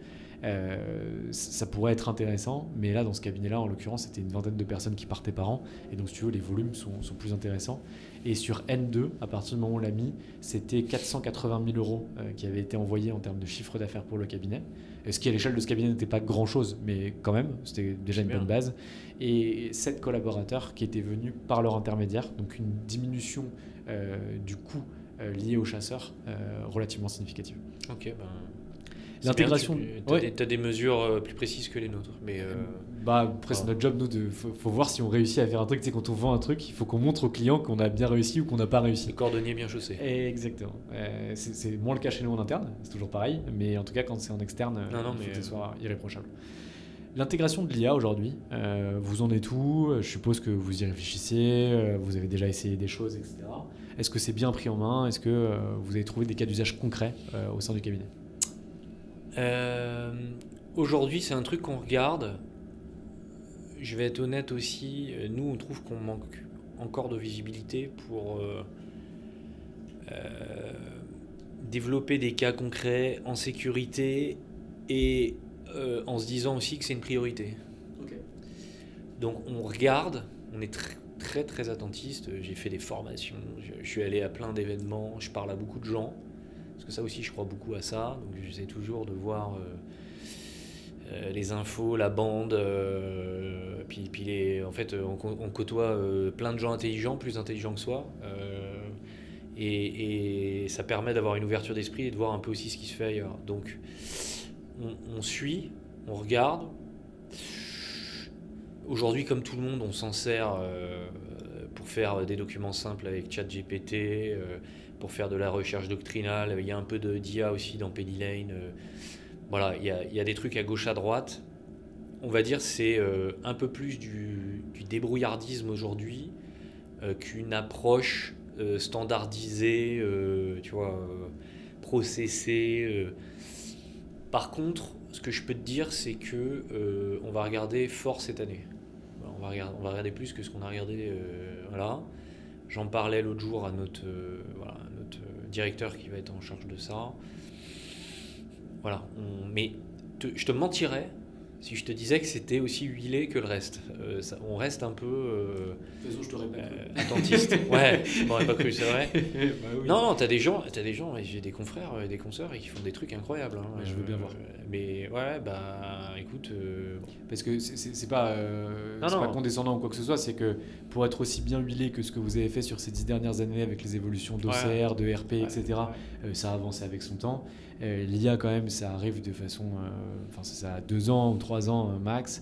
Ça pourrait être intéressant, mais là, dans ce cabinet-là, en l'occurrence, c'était une vingtaine de personnes qui partaient par an. Et donc, si tu veux, les volumes sont plus intéressants. Et sur N2, à partir du moment où on l'a mis, c'était 480 000 euros qui avaient été envoyés en termes de chiffre d'affaires pour le cabinet. Ce qui, à l'échelle de ce cabinet, n'était pas grand-chose, mais quand même, c'était déjà une bonne base. Et 7 collaborateurs qui étaient venus par leur intermédiaire, donc une diminution du coût lié aux chasseurs relativement significative. Ok, l'intégration. Tu as des mesures plus précises que les nôtres. Mais après, c'est notre job, nous, faut voir si on réussit à faire un truc. Tu sais, quand on vend un truc, il faut qu'on montre au client qu'on a bien réussi ou qu'on n'a pas réussi. Le cordonnier bien chaussé. Exactement. C'est moins le cas chez nous en interne, c'est toujours pareil, mais en tout cas, quand c'est en externe, il faut que ce soit irréprochable. L'intégration de l'IA aujourd'hui, vous en êtes où? Je suppose que vous y réfléchissez, vous avez déjà essayé des choses, etc. Est-ce que c'est bien pris en main? Est-ce que vous avez trouvé des cas d'usage concrets au sein du cabinet? Aujourd'hui, c'est un truc qu'on regarde. Je vais être honnête aussi, nous on trouve qu'on manque encore de visibilité pour développer des cas concrets en sécurité et en se disant aussi que c'est une priorité. Okay. Donc on regarde, on est très très attentiste. J'ai fait des formations, je suis allé à plein d'événements, je parle à beaucoup de gens, parce que ça aussi je crois beaucoup à ça, donc j'essaie toujours de voir les infos, la bande, puis en fait on côtoie plein de gens intelligents, plus intelligents que soi, et ça permet d'avoir une ouverture d'esprit et de voir un peu aussi ce qui se fait ailleurs. Donc on suit, on regarde. Aujourd'hui, comme tout le monde, on s'en sert pour faire des documents simples avec ChatGPT, pour faire de la recherche doctrinale. Il y a un peu d'IA aussi dans Penny Lane. Voilà, il y a des trucs à gauche, à droite. On va dire c'est un peu plus du débrouillardisme aujourd'hui qu'une approche standardisée, tu vois, processée. Par contre, ce que je peux te dire, c'est que on va regarder fort cette année. On va regarder plus que ce qu'on a regardé. Voilà. J'en parlais l'autre jour à notre directeur qui va être en charge de ça. Voilà. Mais je te mentirais si je te disais que c'était aussi huilé que le reste. On reste un peu de toute façon, je t'aurais pas cru. attentiste. Ouais, je m'aurais pas cru, c'est vrai. Bah oui. Non, t'as des gens, j'ai des confrères et des consoeurs qui font des trucs incroyables. Hein. Ouais, je veux bien voir. Mais ouais, bah écoute. Parce que c'est pas condescendant ou quoi que ce soit, c'est que pour être aussi bien huilé que ce que vous avez fait sur ces 10 dernières années avec les évolutions d'OCR, de RP, etc., ça a avancé avec son temps. L'IA, quand même, ça arrive de façon. Enfin, ça a 2 ans ou 3 ans max.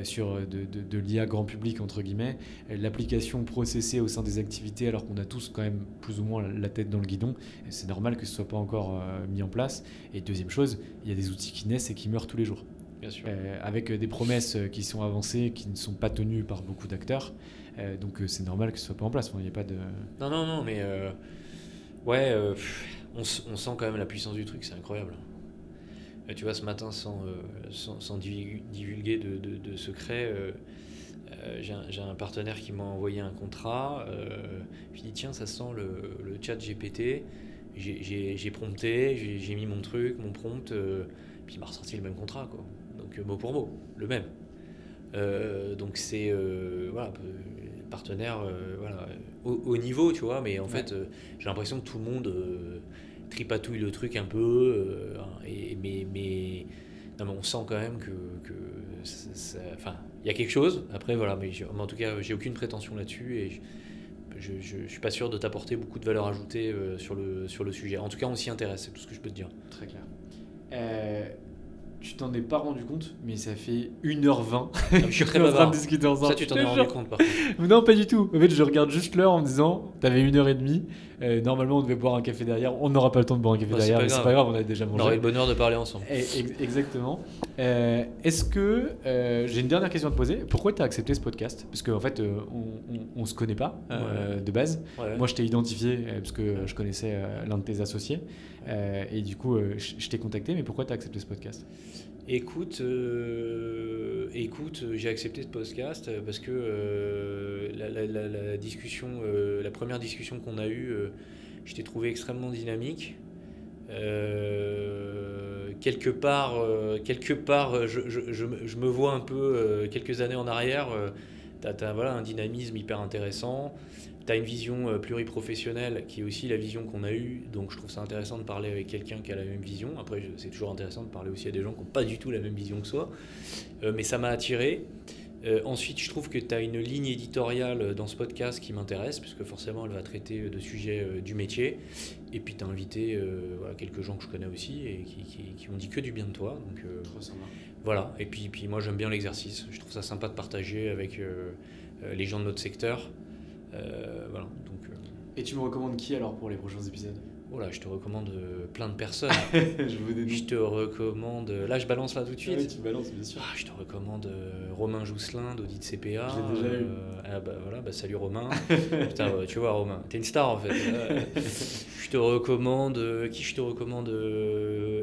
Sur de l'IA grand public entre guillemets, l'application processée au sein des activités alors qu'on a tous quand même plus ou moins la tête dans le guidon, c'est normal que ce soit pas encore mis en place. Et deuxième chose, il y a des outils qui naissent et qui meurent tous les jours, bien sûr. avec des promesses qui sont avancées, qui ne sont pas tenues par beaucoup d'acteurs, donc c'est normal que ce soit pas en place. Enfin, il y a pas de... Non, mais on sent quand même la puissance du truc, c'est incroyable. Tu vois, ce matin, sans divulguer de secrets, j'ai un partenaire qui m'a envoyé un contrat. Je lui dis tiens, ça sent le chat GPT. J'ai prompté, j'ai mis mon truc, mon prompt, puis il m'a ressorti le même contrat, quoi. Donc mot pour mot, le même. Donc c'est voilà, partenaire voilà, au niveau, tu vois, mais en fait j'ai l'impression que tout le monde tripatouille le truc un peu, mais on sent quand même que enfin, il y a quelque chose. Après voilà, mais en tout cas, j'ai aucune prétention là-dessus et je suis pas sûr de t'apporter beaucoup de valeur ajoutée sur le sujet. En tout cas, on s'y intéresse, c'est tout ce que je peux te dire. Très clair. Tu t'en es pas rendu compte, mais ça fait 1h20 je suis très bavard. en train de discuter ensemble. Ça, tu t'en es rendu compte par contre. Non, pas du tout. En fait, je regarde juste l'heure en me disant, t'avais 1h30. Normalement, on devait boire un café derrière. On n'aura pas le temps de boire un café derrière, mais c'est pas grave, on a déjà mangé. On aurait eu le bonheur de parler ensemble. Exactement. Est-ce que j'ai une dernière question à te poser. Pourquoi tu as accepté ce podcast? Parce qu'en fait, on se connaît pas de base. Ouais. Moi, je t'ai identifié parce que je connaissais l'un de tes associés. Et du coup, je t'ai contacté. Mais pourquoi tu as accepté ce podcast? Écoute, j'ai accepté ce podcast parce que la discussion, la première discussion qu'on a eue, je t'ai trouvé extrêmement dynamique. Quelque part, je me vois un peu quelques années en arrière. T'as voilà, un dynamisme hyper intéressant. T'as une vision pluriprofessionnelle qui est aussi la vision qu'on a eue, donc je trouve ça intéressant de parler avec quelqu'un qui a la même vision. Après, c'est toujours intéressant de parler aussi à des gens qui n'ont pas du tout la même vision que soi, mais ça m'a attiré. Ensuite, je trouve que tu as une ligne éditoriale dans ce podcast qui m'intéresse, puisque forcément, elle va traiter de sujets du métier. Et puis, tu as invité voilà, quelques gens que je connais aussi et qui m'ont dit que du bien de toi. Donc, voilà. Et puis, moi, j'aime bien l'exercice. Je trouve ça sympa de partager avec les gens de notre secteur. Voilà, donc, Et tu me recommandes qui alors pour les prochains épisodes? Voilà, je te recommande plein de personnes. Je te recommande. Là, je balance là tout de suite. Oui, tu balances, bien sûr. Je te recommande Romain Jousselin d'Audit CPA. Je l'ai déjà eu. Voilà, salut Romain. Putain, tu vois, Romain, t'es une star en fait. Je te recommande. Qui je te recommande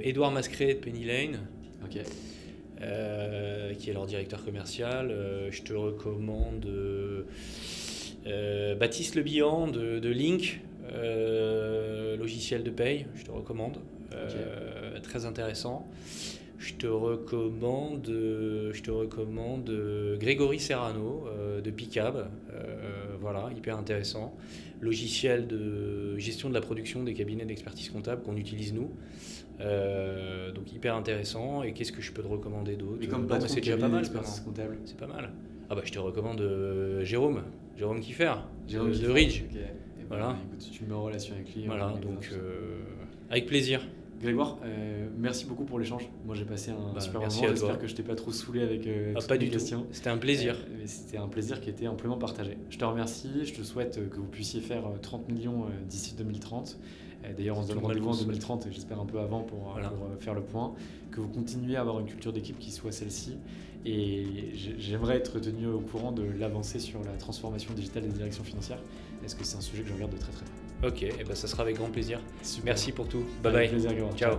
Édouard Mascret de Penny Lane. Ok. Qui est leur directeur commercial. Je te recommande. Baptiste Le Bihan de Link, logiciel de paye, je te recommande. Très intéressant. Je te recommande Grégory Serrano de Picab, voilà, hyper intéressant. Logiciel de gestion de la production des cabinets d'expertise comptable qu'on utilise nous. Donc hyper intéressant. Et qu'est-ce que je peux te recommander d'autre? Mais comme patron c'est déjà pas mal. Comptable. C'est pas mal. Ah bah je te recommande Jérôme Kiffer de Ridge. Okay. Voilà. Écoute, tu me mets en relation avec lui. Voilà, donc avec plaisir. Grégoire, merci beaucoup pour l'échange. Moi j'ai passé un super moment. J'espère que je t'ai pas trop saoulé avec pas du questions. Tout. C'était un plaisir. C'était un plaisir qui était amplement partagé. Je te remercie. Je te souhaite que vous puissiez faire 30 millions d'ici 2030. D'ailleurs, on se donne rendez-vous en 2030 et j'espère un peu avant pour faire le point. Que vous continuiez à avoir une culture d'équipe qui soit celle-ci. Et j'aimerais être tenu au courant de l'avancée sur la transformation digitale des directions financières. Est-ce que c'est un sujet que je regarde de très très près? Ok, et ça sera avec grand plaisir. Super. Merci pour tout. Avec bye. Plaisir, Grégoire. Ciao.